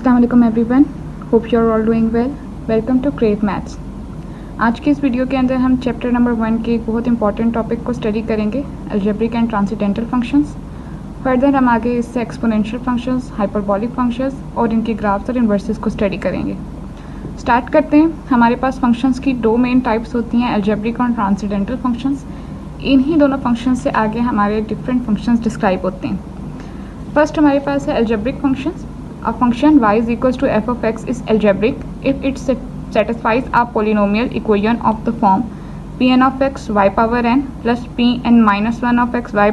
अस्सलाम वालेकुम everyone, hope you are all doing well. Welcome to Crave Maths. आज की इस वीडियो के अंदर हम चैप्टर नंबर 1 के एक बहुत इंपॉर्टेंट टॉपिक को स्टडी करेंगे, algebraic and transcendental functions. Further हम आगे इससे एक्सपोनेंशियल फंक्शंस, हाइपरबॉलिक फंक्शंस और इनके ग्राफ्स और इन्वर्सेस को स्टडी करेंगे। स्टार्ट करते हैं। हमारे पास फंक्शंस की दो मेन टाइप्स होती हैं, अलजेब्रिक और ट्रांसेंडेंटल फंक्शंस। इन्हीं दोनों फंक्शंस से आगे हमारे डिफरेंट फंक्शंस डिस्क्राइब होते हैं। फर्स्ट हमारे पास है algebraic functions. A function y is equals to f of x is algebraic if it satisfies a polynomial equation of the form Pn of x y power n plus Pn minus 1 of x y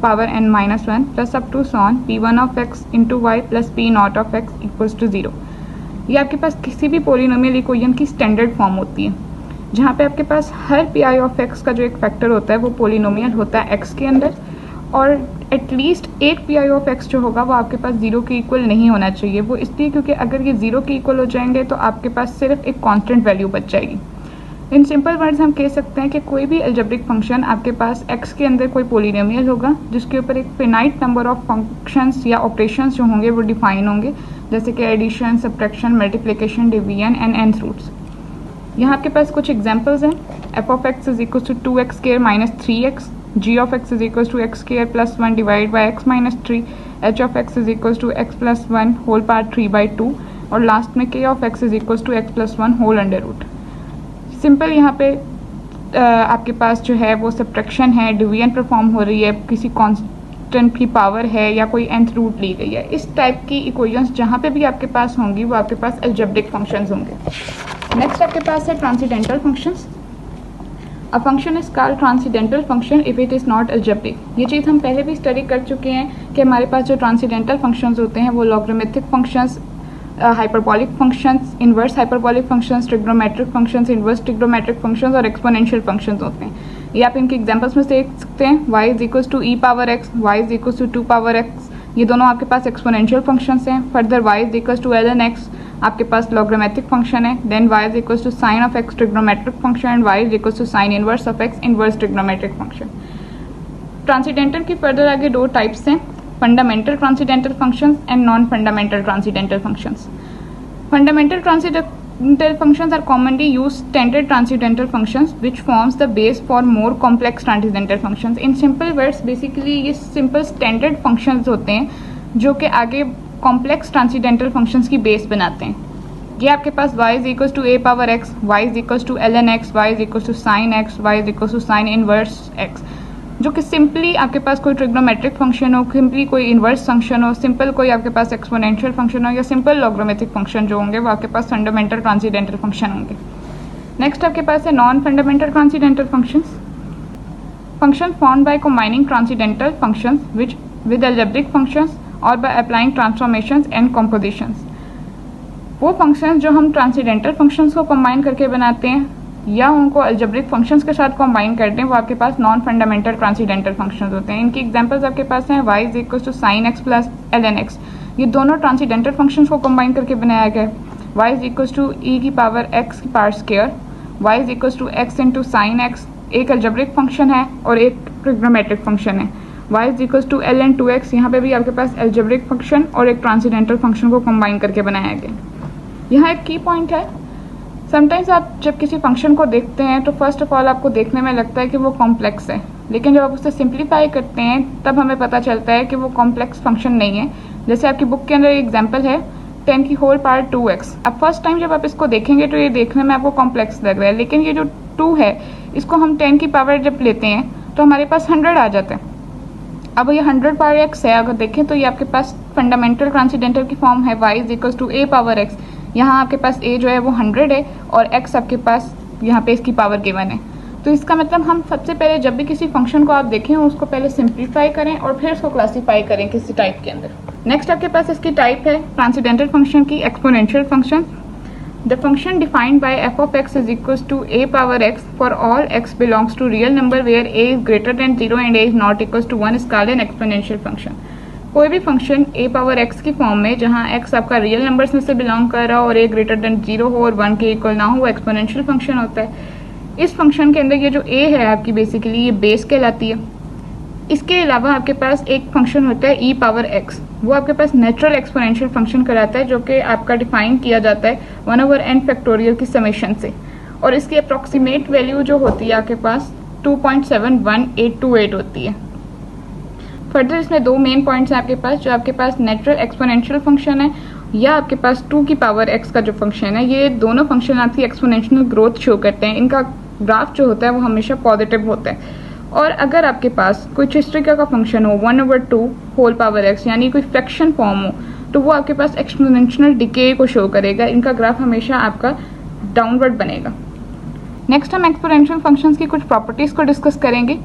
power n minus 1 plus up to so on P1 of x into y plus P naught of x equals to 0। ये आपके पास किसी भी polynomial equation की standard form होती है, जहाँ पे आपके पास हर पी आई ऑफ एक्स का जो एक फैक्टर होता है वो पोलिनोमियल होता है एक्स के अंदर, और एटलीस्ट एक पी आई ऑफ एक्स जो होगा वो आपके पास जीरो के इक्वल नहीं होना चाहिए। वो इसलिए क्योंकि अगर ये जीरो के इक्वल हो जाएंगे तो आपके पास सिर्फ एक कांस्टेंट वैल्यू बच जाएगी। इन सिंपल वर्ड्स हम कह सकते हैं कि कोई भी अलजेब्रिक फंक्शन आपके पास एक्स के अंदर कोई पोलिनोमियल होगा जिसके ऊपर एक फिनाइट नंबर ऑफ फंक्शंस या ऑपरेशंस जो होंगे वो डिफाइन होंगे, जैसे कि addition, subtraction, multiplication, division and nth roots. यहाँ आपके पास कुछ एग्जांपल्स हैं। f of x is equals to 2x square minus 3x, g of x is equals to x square plus 1 divided by x minus 3, h of x is equals to x plus 1 whole power 3 by 2, और last में k of x is equals to x plus 1 whole under root। Simple यहाँ पे आपके पास जो है वो subtraction है, डिवीजन परफॉर्म हो रही है, किसी कांस्टेंट की पावर है या कोई nth रूट ली गई है। इस टाइप की इक्वेशंस जहाँ पे भी आपके पास होंगी वो आपके पास अलजेब्रिक फंक्शंस होंगे। नेक्स्ट आपके पास है transcendental functions. A function is called transcendental function if it is not algebraic। ये चीज़ हम पहले भी स्टडी कर चुके हैं कि हमारे पास जो ट्रांसेंडेंटल फंक्शंस होते हैं वो logarithmic functions, hyperbolic functions, inverse hyperbolic functions, trigonometric functions, inverse trigonometric functions और एक्सपोनेंशियल फंक्शंस होते हैं। ये आप इनके एग्जांपल्स में देख सकते हैं। y is equals to e power x, y is equals to 2 power x, ये दोनों आपके पास एक्सपोनेंशियल फंक्शंस हैं। Further y is equals to ln x आपके पास लॉगरिथमिक फंक्शन है। Then y is equals to sine of x trigonometric function and y is equals to sine inverse of x inverse trigonometric function. Transcendental की further आगे दो types हैं, fundamental transcendental functions and non fundamental transcendental functions. Fundamental transcendental functions are commonly used standard transcendental functions which forms the base for more complex transcendental functions। in simple words basically ये simple standard functions होते हैं जो कि आगे complex transcendental functions की base बनाते हैं। ये आपके पास y is equals to a power x, y is equals to ln x, y is equals to sine x, y is equals to sine inverse x, जो कि सिंपली आपके पास कोई ट्रिग्नोमेट्रिक फंक्शन हो, सिंपली कोई इनवर्स फंक्शन हो, simple कोई आपके पास एक्सपोनेंशियल फंक्शन हो या सिंपल लॉगरिथमिक फंक्शन जो होंगे वो आपके पास फंडामेंटल ट्रांसेंडेंटल फंक्शन होंगे। नेक्स्ट आपके पास है non fundamental transcendental functions. Function formed by combining transcendental functions which with algebraic functions और by applying transformations and compositions. वो फंक्शंस जो हम ट्रांसेंडेंटल फंक्शंस को कंबाइन करके बनाते हैं या उनको अलजेब्रिक फंक्शंस के साथ कंबाइन करते हैं वो आपके पास नॉन फंडामेंटल ट्रांसेंडेंटल फंक्शंस होते हैं। इनकी एग्जांपल्स आपके पास हैं y is equals to sine x plus ln x, ये दोनों ट्रांसेंडेंटल फंक्शंस को कंबाइन करके बनाया गया है। y is equals to e की पावर x की power square, y is equals to x into sine x, एक अलजेब्रिक फंक्शन है और एक ट्रिग्नोमेट्रिक फंक्शन है। y is equals to ln 2x, यहाँ पे भी आपके पास अलजेब्रिक फंक्शन और एक ट्रांसेंडेंटल फंक्शन को कंबाइन करके बनाया गया। यहाँ एक की पॉइंट है, समटाइम्स आप जब किसी फंक्शन को देखते हैं तो फर्स्ट ऑफ ऑल आपको देखने में लगता है कि वो कॉम्प्लेक्स है, लेकिन जब आप उसे सिंप्लीफाई करते हैं तब हमें पता चलता है कि वो कॉम्प्लेक्स फंक्शन नहीं है। जैसे आपकी बुक के अंदर एक एग्जांपल है 10 की होल पावर 2x। अब फर्स्ट टाइम जब आप इसको देखेंगे तो ये देखने में आपको कॉम्प्लेक्स लग रहा है, लेकिन ये जो 2 है इसको हम 10 की पावर जब लेते हैं तो हमारे पास 100 आ जाता है। अब ये 100 पावर x है, अगर देखें तो ये आपके पास फंडामेंटल ट्रांसेंडेंटल की फॉर्म है y is equals to a power x। यहाँ आपके पास a जो है वो 100 है और x आपके पास यहाँ पे इसकी पावर गिवन है। तो इसका मतलब हम सबसे पहले जब भी किसी फंक्शन को आप देखें उसको पहले सिंप्लीफाई करें और फिर उसको क्लासीफाई करें किसी टाइप के अंदर। नेक्स्ट आपके पास इसकी टाइप है ट्रांसेंडेंटल फंक्शन की exponential function. The function defined by f of x is equals to a power x for all x belongs to real number where a is greater than 0 and a is not equals to 1 is called an exponential function. कोई भी function a power x की form में जहाँ x आपका real numbers में से belong कर रहा हो और a ग्रेटर देन 0 हो और 1 के इक्वल ना हो वो एक्सपोनेंशियल फंक्शन होता है। इस फंक्शन के अंदर ये जो a है आपकी बेसिकली ये बेस कहलाती है। इसके अलावा आपके पास एक फंक्शन होता है ई पावर एक्स, वो आपके पास नेचुरल एक्सपोनेंशियल फंक्शन कराता है, जो कि आपका डिफाइन किया जाता है 1/n फैक्टोरियल की समेशन से, और इसकी अप्रॉक्सीमेट वैल्यू जो होती है आपके पास 2.71828 होती है। फर्दर इसमें दो मेन पॉइंट्स हैं आपके पास, जो आपके पास नेचुरल एक्सपोनेंशियल फंक्शन है या आपके पास 2 की पावर x का जो फंक्शन है, ये दोनों फंक्शन आपकी एक्सपोनेंशियल ग्रोथ शो करते हैं। इनका ग्राफ जो होता है वो हमेशा पॉजिटिव होता है। और अगर आपके पास कोई हिस्ट्रिका का फंक्शन हो 1/2 होल पावर x, यानी कोई फ्रैक्शन फॉर्म हो, तो वो आपके पास एक्सपोनेंशियल डिके को शो करेगा। इनका ग्राफ हमेशा आपका डाउनवर्ड बनेगा। नेक्स्ट हम एक्सपोनेंशियल फंक्शंस की कुछ प्रॉपर्टीज़ को डिस्कस करेंगे।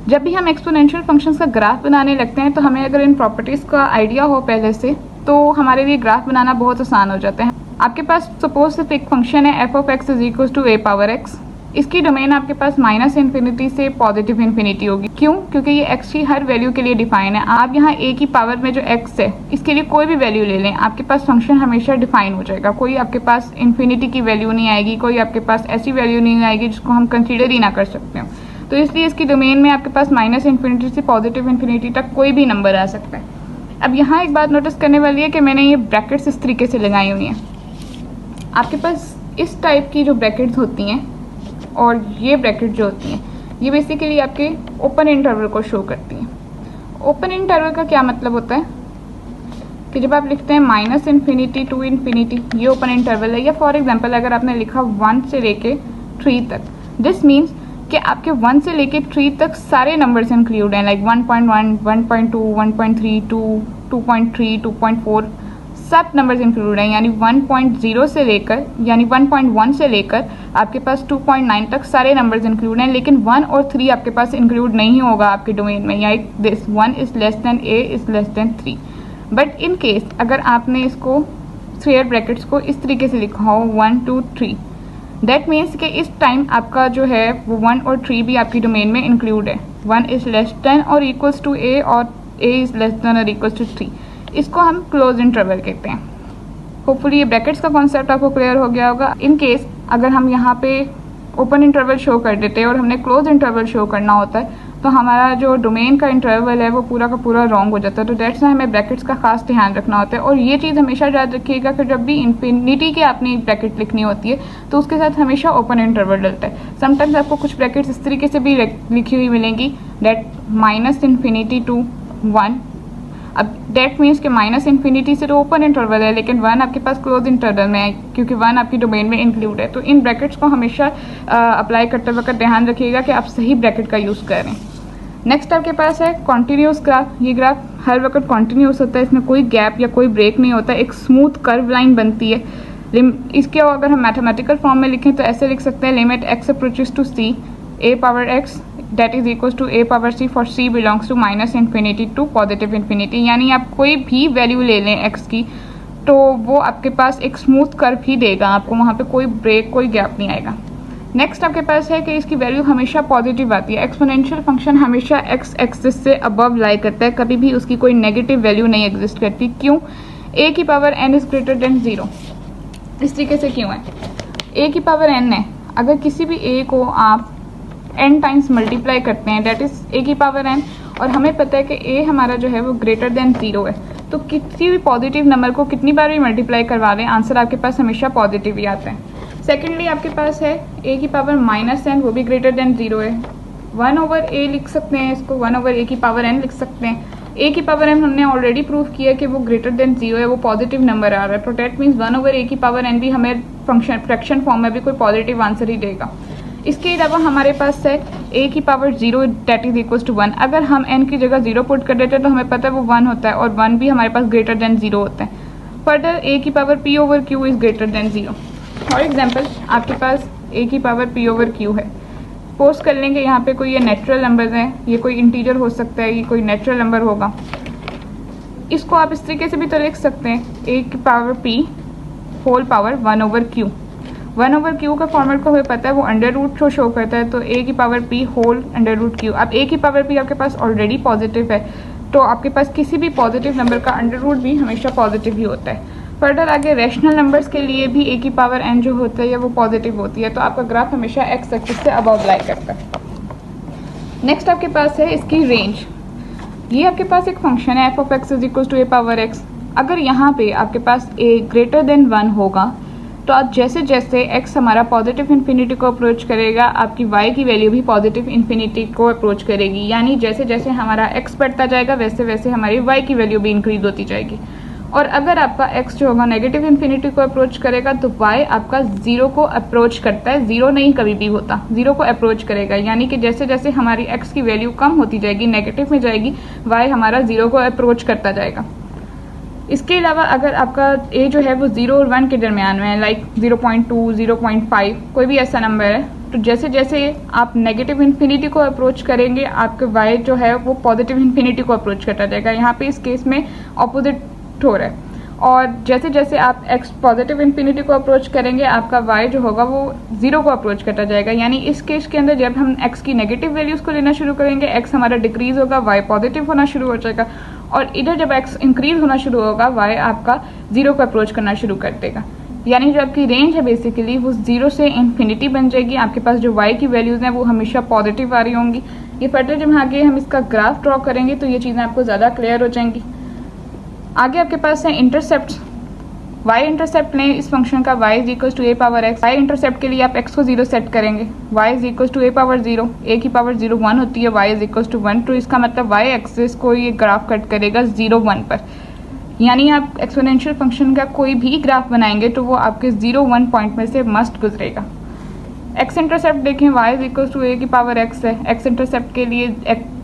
जब भी हम एक्सपोनेंशियल फंक्शंस का ग्राफ बनाने लगते हैं तो हमें अगर इन प्रॉपर्टीज़ का आइडिया हो पहले से, तो हमारे लिए ग्राफ बनाना बहुत आसान हो जाता है। आपके पास सपोज सिर्फ एक फंक्शन है f of x = a power x। इसकी डोमेन आपके पास -∞ से पॉजिटिव इन्फिनिटी होगी। क्यों? क्योंकि ये x की हर वैल्यू के लिए डिफाइन है। आप यहाँ a की पावर में जो x है इसके लिए कोई भी वैल्यू ले लें, आपके पास फंक्शन हमेशा डिफाइन हो जाएगा। कोई आपके पास इन्फिनिटी की वैल्यू नहीं आएगी, कोई आपके पास ऐसी वैल्यू नहीं आएगी जिसको हम कंसिडर ही ना कर सकते हो। तो इसलिए इसकी डोमेन में आपके पास -∞ से पॉजिटिव इन्फिनिटी तक कोई भी नंबर आ सकता है। अब यहाँ एक बात नोटिस करने वाली है कि मैंने ये ब्रैकेट्स इस तरीके से लगाई हुई हैं। आपके पास इस टाइप की जो ब्रैकेट्स होती हैं और ये ब्रैकेट जो होती हैं, ये बेसिकली आपके ओपन इंटरवल को शो करती हैं। ओपन इंटरवल का क्या मतलब होता है कि जब आप लिखते हैं -∞ to ∞, ये ओपन इंटरवल है। या फॉर एग्जांपल अगर आपने लिखा 1 से लेके 3 तक, दिस मीन्स कि आपके 1 से लेके 3 तक सारे नंबर्स इंक्लूड हैं, लाइक 1.1, 1.2, 1.3, 2.3, 2.4, सब नंबर्स इंक्लूड हैं। यानी 1.0 से लेकर, यानी 1.1 से लेकर आपके पास 2.9 तक सारे नंबर्स इंक्लूड हैं। लेकिन 1 और 3 आपके पास इंक्लूड नहीं होगा आपके डोमेन में, या this 1 is less than a is less than 3। But in case अगर आपने इसको स्क्वायर ब्रैकेट्स को इस तरीके से लिखा हो 1 2 3, दैट मीन्स कि इस टाइम आपका जो है वो 1 और 3 भी आपकी डोमेन में इंक्लूड है। 1 इज़ लेस देन और इक्वल्स टू a और a इज़ लेस देन और इक्वल्स टू 3। इसको हम क्लोज इंटरवल कहते हैं। होपफुली ये ब्रैकेट्स का कॉन्सेप्ट आपको क्लियर हो गया होगा। इन केस अगर हम यहाँ पे ओपन इंटरवल शो कर देते हैं और हमने क्लोज इंटरवल शो करना होता है, तो हमारा जो डोमेन का इंटरवल है वो पूरा का पूरा रॉन्ग हो जाता है। तो दैट्स वाई हमें ब्रैकेट्स का खास ध्यान रखना होता है। और ये चीज़ हमेशा याद रखिएगा कि जब भी इन्फिनिटी की आपने ब्रैकेट लिखनी होती है तो उसके साथ हमेशा ओपन इंटरवल डलता है। समटाइम्स आपको कुछ ब्रैकेट्स इस तरीके से भी लिखी हुई मिलेंगी, दैट -∞ to 1। अब डेट मीन्स कि -∞ से तो ओपन इंटरवल है, लेकिन 1 आपके पास क्लोज इंटरवल में है, क्योंकि 1 आपकी डोमेन में इंक्लूड है। तो इन ब्रैकेट्स को हमेशा अप्लाई करते वक्त ध्यान रखिएगा कि आप सही ब्रैकेट का यूज़ करें। नेक्स्ट आपके पास है कॉन्टीन्यूस ग्राफ। ये ग्राफ हर वक्त कॉन्टीन्यूस होता है, इसमें कोई गैप या कोई ब्रेक नहीं होता, एक स्मूथ कर्व लाइन बनती है। इसके अगर हम मैथमेटिकल फॉर्म में लिखें तो ऐसे लिख सकते हैं, limit x approaches to c a power x that is equals to a power c for c belongs to -∞ to positive infinity. यानी आप कोई भी वैल्यू ले लें x की तो वो आपके पास एक स्मूथ कर्व ही देगा आपको, वहाँ पे कोई ब्रेक कोई गैप नहीं आएगा। नेक्स्ट आपके पास है कि इसकी वैल्यू हमेशा पॉजिटिव आती है। एक्सपोनेंशियल फंक्शन हमेशा x एक्सिस से अबव लाई करता है, कभी भी उसकी कोई नेगेटिव वैल्यू नहीं एग्जिस्ट करती। क्यों? a की power n is greater than 0। इस तरीके से क्यों है? a की पावर n है, अगर किसी भी a को आप n टाइम्स मल्टीप्लाई करते हैं, दैट इज़ a की पावर n, और हमें पता है कि a हमारा जो है वो ग्रेटर देन 0 है, तो किसी भी पॉजिटिव नंबर को कितनी बार भी मल्टीप्लाई करवा लें, आंसर आपके पास हमेशा पॉजिटिव ही आता है। सेकेंडली आपके पास है a की पावर -n, वो भी ग्रेटर देन 0 है। 1/a लिख सकते हैं इसको, 1/a की पावर n लिख सकते हैं। a की पावर n हमने ऑलरेडी प्रूव किया कि वो ग्रेटर देन 0 है, वो पॉजिटिव नंबर आ रहा है, तो डेट मीन्स 1/a की पावर n भी हमें फंक्शन फ्रैक्शन फॉर्म में भी कोई पॉजिटिव आंसर ही देगा। इसके अलावा हमारे पास है a की power 0 that is equals to 1। अगर हम n की जगह 0 पुट कर देते हैं तो हमें पता है वो 1 होता है, और 1 भी हमारे पास ग्रेटर देन 0 होता है। फर्दर a की power p/q is greater than 0। For example आपके पास a की पावर p/q है। सपोज कर लेंगे यहाँ पे कोई ये नेचुरल नंबर है, ये कोई इंटीजर हो सकता है, ये कोई नेचुरल नंबर होगा। इसको आप इस तरीके से भी तो लिख सकते हैं, a की power p whole power 1/q। 1/q का फॉर्मेट को हमें पता है, वो अंडर रूट को शो करता है, तो a की पावर p होल √q। अब a की पावर p आपके पास ऑलरेडी पॉजिटिव है, तो आपके पास किसी भी पॉजिटिव नंबर का अंडर रूट भी हमेशा पॉजिटिव ही होता है। फर्दर आगे रैशनल नंबर्स के लिए भी a की पावर n जो होता है वो पॉजिटिव होती है, तो आपका ग्राफ हमेशा x एक्सिस से अबव लाई करता है। नेक्स्ट आपके पास है इसकी रेंज। ये आपके पास एक फंक्शन है f of x is equal to a power x. अगर यहाँ पे आपके पास ए ग्रेटर देन 1 होगा तो आप जैसे जैसे x हमारा पॉजिटिव इन्फिनिटी को अप्रोच करेगा आपकी y की वैल्यू भी पॉजिटिव इन्फिनिटी को अप्रोच करेगी, यानी जैसे जैसे हमारा x बढ़ता जाएगा वैसे वैसे हमारी y की वैल्यू भी इंक्रीज होती जाएगी। और अगर आपका x जो होगा नेगेटिव इन्फिनिटी को अप्रोच करेगा तो y आपका ज़ीरो को अप्रोच करता है, ज़ीरो नहीं कभी भी होता, ज़ीरो को अप्रोच करेगा, यानी कि जैसे जैसे हमारी x की वैल्यू कम होती जाएगी नेगेटिव में जाएगी y हमारा ज़ीरो को अप्रोच करता जाएगा। इसके अलावा अगर आपका a जो है वो 0 और 1 के दरमियान में है, लाइक 0.2, 0.5 कोई भी ऐसा नंबर है, तो जैसे जैसे आप नेगेटिव इन्फिनिटी को अप्रोच करेंगे आपके y जो है वो पॉजिटिव इन्फिनिटी को अप्रोच करता जाएगा। यहाँ पे इस केस में ऑपोजिट हो रहा है। और जैसे जैसे आप x पॉजिटिव इन्फिनिटी को अप्रोच करेंगे आपका y जो होगा वो 0 को अप्रोच करता जाएगा, यानी इस केस के अंदर जब हम x की नेगेटिव वैल्यूज़ को लेना शुरू करेंगे x हमारा डिक्रीज होगा, y पॉजिटिव होना शुरू हो जाएगा, और इधर जब x इंक्रीज होना शुरू होगा y आपका 0 को अप्रोच करना शुरू कर देगा। यानी जो आपकी रेंज है बेसिकली वो 0 से इन्फिनिटी बन जाएगी। आपके पास जो y की वैल्यूज़ हैं वो हमेशा पॉजिटिव आ रही होंगी। ये फर्दर जब आगे हम इसका ग्राफ ड्रॉ करेंगे तो ये चीज़ें आपको ज़्यादा क्लियर हो जाएंगी। आगे आपके पास है इंटरसेप्ट। y इंटरसेप्ट लें इस फंक्शन का, y is equal to a power x। y intercept के लिए आप x को 0 सेट करेंगे, y is equal to a power 0, a की पावर 0 1 होती है, y इज इक्वल टू 1, तो इसका मतलब y एक्सिस को ये ग्राफ कट करेगा 0 1 पर। यानी आप एक्सपोनेंशियल फंक्शन का कोई भी ग्राफ बनाएंगे तो वो आपके 0 1 पॉइंट में से मस्ट गुजरेगा। x इंटरसेप्ट देखें, y is equal to a की पावर x है, x इंटरसेप्ट के लिए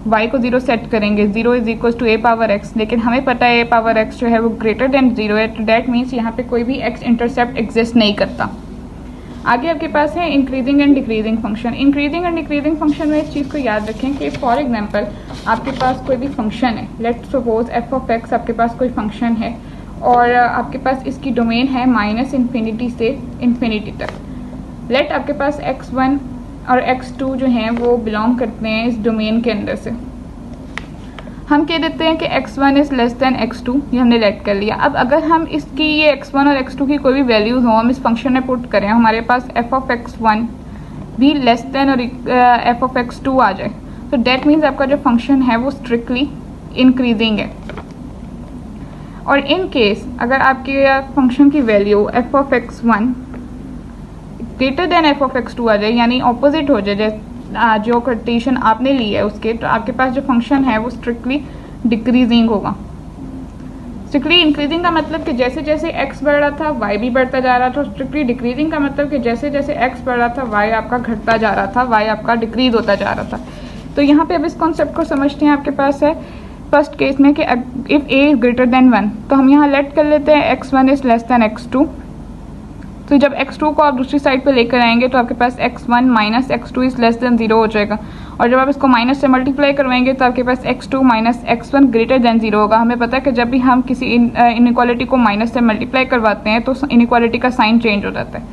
y को 0 सेट करेंगे, 0 is equal to a power x, लेकिन हमें पता है ए पावर x जो है वो ग्रेटर देन 0 है, तो डैट मीन्स यहाँ पे कोई भी x इंटरसेप्ट एग्जिस्ट नहीं करता। आगे आपके पास है increasing and decreasing function. Increasing and decreasing function में इस चीज़ को याद रखें कि फॉर एग्जांपल आपके पास कोई भी फंक्शन है, let's suppose F of x आपके पास कोई फंक्शन है और आपके पास इसकी डोमेन है माइनस इन्फिनिटी से इन्फिनिटी तक। लेट आपके पास x1 और x2 जो हैं वो बिलोंग करते हैं इस डोमेन के अंदर से। हम कह देते हैं कि x1 is less than x2, ये हमने लेट कर लिया। अब अगर हम इसकी ये x1 और x2 की कोई भी वैल्यूज़ हो हम इस फंक्शन में पुट करें, हमारे पास f ऑफ x1 भी लेस देन और f ऑफ x2 आ जाए, तो डेट मीन्स आपका जो फंक्शन है वो स्ट्रिक्टली इंक्रीजिंग है। और इन केस अगर आपके फंक्शन की value f of x1 greater than F of x2 आ जाए, यानी ऑपोजिट हो जाए जो कंडीशन आपने ली है उसके, तो आपके पास जो फंक्शन है वो स्ट्रिक्टली डिक्रीजिंग होगा। स्ट्रिक्टली इंक्रीजिंग का मतलब कि जैसे जैसे x बढ़ रहा था y भी बढ़ता जा रहा था। स्ट्रिक्टली डिक्रीजिंग का मतलब कि जैसे जैसे x बढ़ रहा था y आपका घटता जा रहा था, y आपका डिक्रीज होता जा रहा था। तो यहाँ पे अब इस कॉन्सेप्ट को समझते हैं। आपके पास है फर्स्ट केस में कि if a is greater than 1, तो हम यहाँ लेट कर लेते हैं x1 is less than x2। तो जब x2 को आप दूसरी साइड पे लेकर आएंगे तो आपके पास x1 minus x2 is less than 0 हो जाएगा, और जब आप इसको माइनस से मल्टीप्लाई करवाएंगे तो आपके पास x2 minus x1 greater than 0 होगा। हमें पता है कि जब भी हम किसी इनइक्वालिटी को माइनस से मल्टीप्लाई करवाते हैं तो इनइक्वालिटी का साइन चेंज हो जाता है।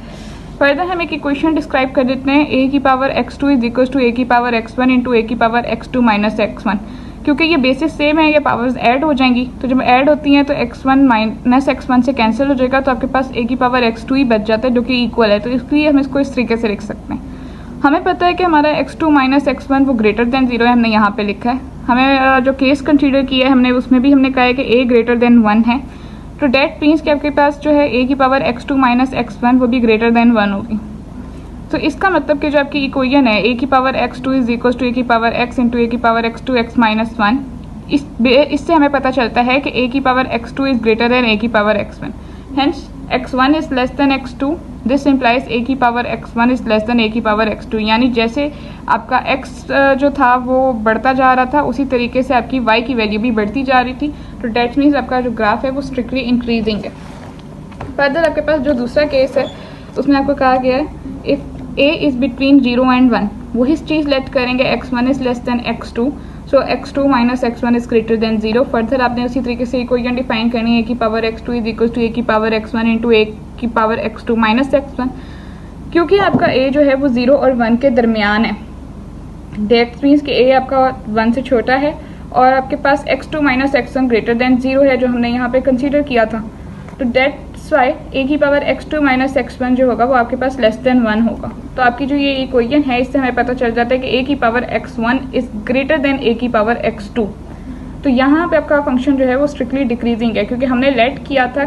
फर्दर हम एक इक्वेशन डिस्क्राइब कर देते हैं, a की पावर x2 is equal to a की पावर x1 इंटू a की पावर x2 माइनस x1। क्योंकि ये बेसिस सेम है, ये पावर्स ऐड हो जाएंगी, तो जब ऐड होती हैं तो x1 माइनस x1 से कैंसिल हो जाएगा, तो आपके पास a की पावर x2 ही बच जाता है जो कि इक्वल है। तो इसलिए हम इसको इस तरीके से लिख सकते हैं। हमें पता है कि हमारा x2 माइनस x1 वो ग्रेटर देन 0 है, हमने यहाँ पे लिखा है। हमें जो केस कंसीडर किया है हमने उसमें भी हमने कहा है कि a ग्रेटर देन 1 है, तो डेट मीन्स कि आपके पास जो है a की पावर x2 माइनस x1 वो भी ग्रेटर देन 1 होगी। तो इसका मतलब कि जो आपकी इक्वेशन है a की पावर x2 is equal to a की पावर x इंटू a की पावर x2 x माइनस 1, इससे हमें पता चलता है कि a की पावर x2 is greater than a की पावर x1। Hence x1 is less than x2, this implies a की पावर x1 is less than a की पावर x2। यानी जैसे आपका x जो था वो बढ़ता जा रहा था उसी तरीके से आपकी y की वैल्यू भी बढ़ती जा रही थी। तो डेट मीन्स आपका जो ग्राफ है वो स्ट्रिक्टली इंक्रीजिंग है। फर्दर आपके पास जो दूसरा केस है उसमें आपको कहा गया है if a is between 0 and 1, वही चीज़ लेट करेंगे x1 is less than x2, so x2 minus x1 is greater than 0। Further आपने उसी तरीके से इक्वेशन डिफाइन करनी है, a की पावर x2 is equal to a की पावर x1 इंटू a की पावर x2 माइनस x1। क्योंकि आपका a जो है वो 0 और 1 के दरमियान है, डेट मीन्स कि a आपका 1 से छोटा है और आपके पास x2 minus x1 greater than 0 है, जो हमने यहाँ पे कंसीडर किया था। तो डेट्स वाई ए की पावर x2 माइनस x1 जो होगा वो आपके पास लेस देन 1 होगा। तो आपकी जो ये इक्वेशन है इससे हमें पता चल जाता है कि a की पावर x1 is greater than a की पावर x2। तो यहाँ पे आपका फंक्शन जो है वो स्ट्रिक्टली डिक्रीजिंग है, क्योंकि हमने लेट किया था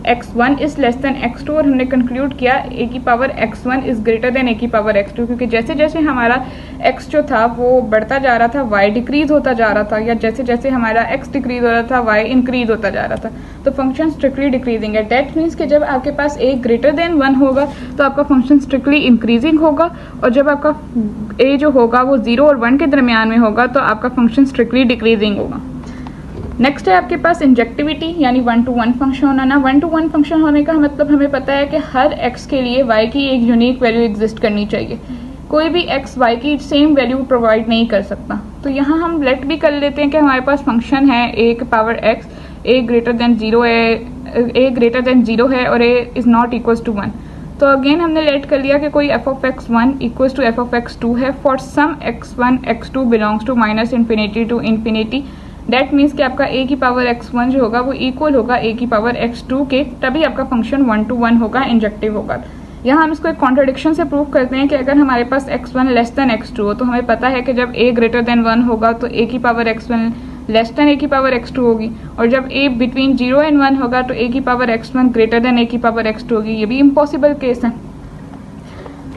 x1 is less than x2 और हमने कंक्लूड किया a की पावर x1 is greater than a की पावर x2, क्योंकि जैसे जैसे हमारा x जो था वो बढ़ता जा रहा था y डिक्रीज होता जा रहा था, या जैसे जैसे हमारा x डिक्रीज हो रहा था y इंक्रीज होता जा रहा था। तो फंक्शन स्ट्रिक्टली डिक्रीजिंग है। डेट मीन्स कि जब आपके पास a ग्रेटर देन 1 होगा तो आपका फंक्शन स्ट्रिक्टली इंक्रीजिंग होगा, और जब आपका a जो होगा वो 0 और 1 के दरमियान में होगा तो आपका फंक्शन स्ट्रिक्टली डिक्रीजिंग होगा। नेक्स्ट है आपके पास इंजेक्टिविटी, यानी 1 to 1 फंक्शन होना ना। 1 to 1 फंक्शन होने का मतलब हमें पता है कि हर x के लिए y की एक यूनिक वैल्यू एग्जिस्ट करनी चाहिए। कोई भी x y की सेम वैल्यू प्रोवाइड नहीं कर सकता। तो यहाँ हम लेट भी कर लेते हैं कि हमारे पास फंक्शन है a की power x, a greater than 0 है और a is not equal to 1। तो अगेन हमने लेट कर लिया कि कोई f of x1 equal to f of x2 है for some x1 x2 belongs to minus infinity to infinity. That means कि आपका a की पावर x1 जो होगा वो इक्वल होगा a की पावर x2 के, तभी आपका फंक्शन 1 to 1 होगा, इंजेक्टिव होगा। यहाँ हम इसको एक कॉन्ट्रडिक्शन से प्रूव करते हैं कि अगर हमारे पास x1 लेस देन x2 हो तो हमें पता है कि जब a ग्रेटर देन 1 होगा तो a की पावर x1 लेस देन a की पावर x2 होगी, और जब a बिटवीन 0 एंड 1 होगा तो a की पावर x1 ग्रेटर देन a की पावर x2 होगी। ये भी इम्पॉसिबल केस है।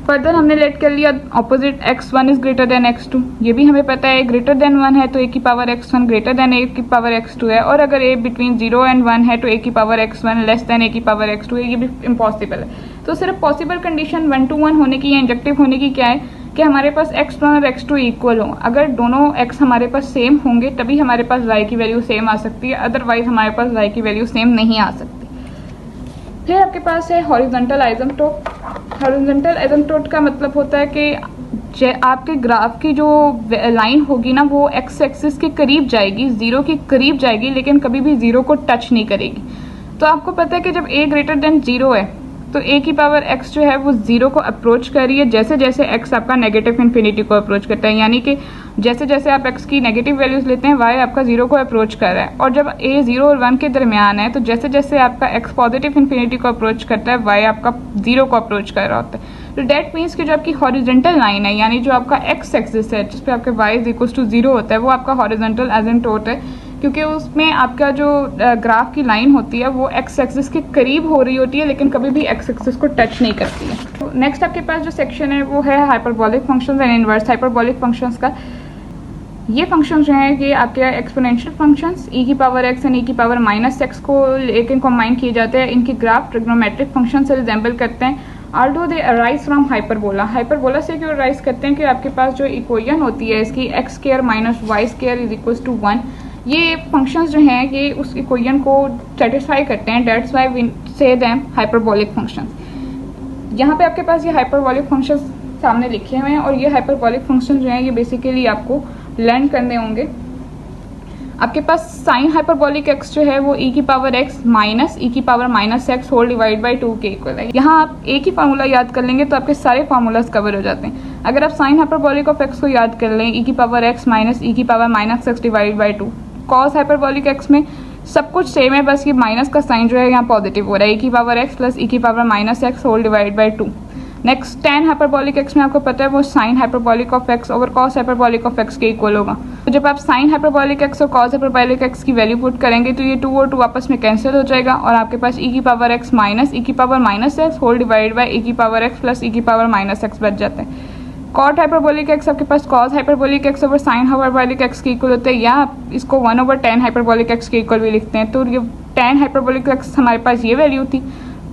फर्दर हमने लेट कर लिया opposite x1 is greater then x2, ये भी हमें पता है ग्रेटर देन 1 है तो a की पावर x1 ग्रेटर देन a की पावर x2 है, और अगर a बिटवीन 0 एंड 1 है तो a की पावर x1 लेस देन a की पावर x2 है। ये भी इम्पॉसिबल है। तो सिर्फ पॉसिबल कंडीशन 1 to 1 होने की या इंजेक्टिव होने की क्या है कि हमारे पास x1 और x2 इक्वल हो। अगर दोनों x हमारे पास सेम होंगे तभी हमारे पास y की वैल्यू सेम आ सकती है, अदरवाइज हमारे पास y की वैल्यू सेम नहीं आ सकती। फिर आपके पास है हॉरिजॉन्टल आइसोम्टोट। हॉरिजॉन्टल आइसोम्टोट का मतलब होता है कि आपके ग्राफ की जो लाइन होगी ना वो एक्स एक्सिस के करीब जाएगी, 0 के करीब जाएगी, लेकिन कभी भी 0 को टच नहीं करेगी। तो आपको पता है कि जब a ग्रेटर देन 0 है तो a की पावर x जो है वो 0 को अप्रोच कर रही है जैसे जैसे x आपका नेगेटिव इन्फिनिटी को अप्रोच करता है, यानी कि जैसे जैसे आप x की नेगेटिव वैल्यूज लेते हैं y आपका 0 को अप्रोच कर रहा है, और जब a 0 और 1 के दरमियान है तो जैसे जैसे आपका x पॉजिटिव इन्फिनिटी को अप्रोच करता है y आपका 0 को अप्रोच कर रहा होता है। तो डेट मीन्स कि जो आपकी हॉरिजॉन्टल लाइन है, यानी जो आपका x एक्सिस है जिस पे आपके y इज इक्वल टू 0 होता है, वो आपका हॉरिजॉन्टल एसिम्पटोट है, क्योंकि उसमें आपका जो ग्राफ की लाइन होती है वो एक्स एक्सिस के करीब हो रही होती है लेकिन कभी भी एक्स एक्सिस को टच नहीं करती है। तो नेक्स्ट आपके पास जो सेक्शन है वो है hyperbolic functions and inverse hyperbolic functions का। ये फंक्शंस जो हैं कि आपके एक्सपोनेंशियल फंक्शंस e की पावर x एंड e की पावर माइनस x को लेकर कंबाइन किए जाते हैं। इनके ग्राफ ट्रिग्नोमेट्रिक फंक्शन से रिजेंबल करते हैं, Aldous they arise from hyperbola. Hyperbola से क्यों अराइज करते हैं कि आपके पास जो इक्वेशन होती है इसकी x square minus y square is equal to 1, ये फंक्शंस जो हैं ये उस इक्वेशन को सेटिस्फाई करते हैं। डेट्स व्हाई वी से देम हाइपरबोलिक फंक्शंस। यहाँ पे आपके पास ये हाइपरबोलिक फंक्शंस सामने लिखे हुए हैं, और ये हाइपरबोलिक फंक्शन जो हैं ये बेसिकली आपको लर्न करने होंगे। आपके पास साइन हाइपरबोलिक x जो है वो e की पावर x माइनस e की power minus x whole divide by 2 के इक्वल है। यहाँ आप एक ही फार्मूला याद कर लेंगे तो आपके सारे फार्मूलाज कवर हो जाते हैं। अगर आप साइन हाइपरबोलिक ऑफ x को याद कर लें e की पावर x माइनस e की power minus x divide by 2, cos hyperbolic x में सब कुछ सेम है, बस ये माइनस का साइन जो है यहाँ पॉजिटिव हो रहा है, e की पावर x प्लस e की power minus x whole divide by 2। Next tan hyperbolic x में आपको पता है वो sine hyperbolic of x over cos hyperbolic of x के इक्वल होगा। तो जब आप साइन हाइपरबोलिक x और कॉस हाइपरबोलिक x की वैल्यू पुट करेंगे तो ये 2 और 2 आपस में कैंसिल हो जाएगा, और आपके पास e की पावर x माइनस e की power minus x whole divide by e की पावर x प्लस e की पावर माइनस x बच जाता है। कॉट हाइपरबोलिक x आपके पास cos hyperbolic x over sine hyperbolic x के इक्वल होता है, या आप इसको 1 ओवर tan हाइपरबोलिक x के इक्वल भी लिखते हैं। तो ये tan हाइपरबोलिक x हमारे पास ये वैल्यू थी,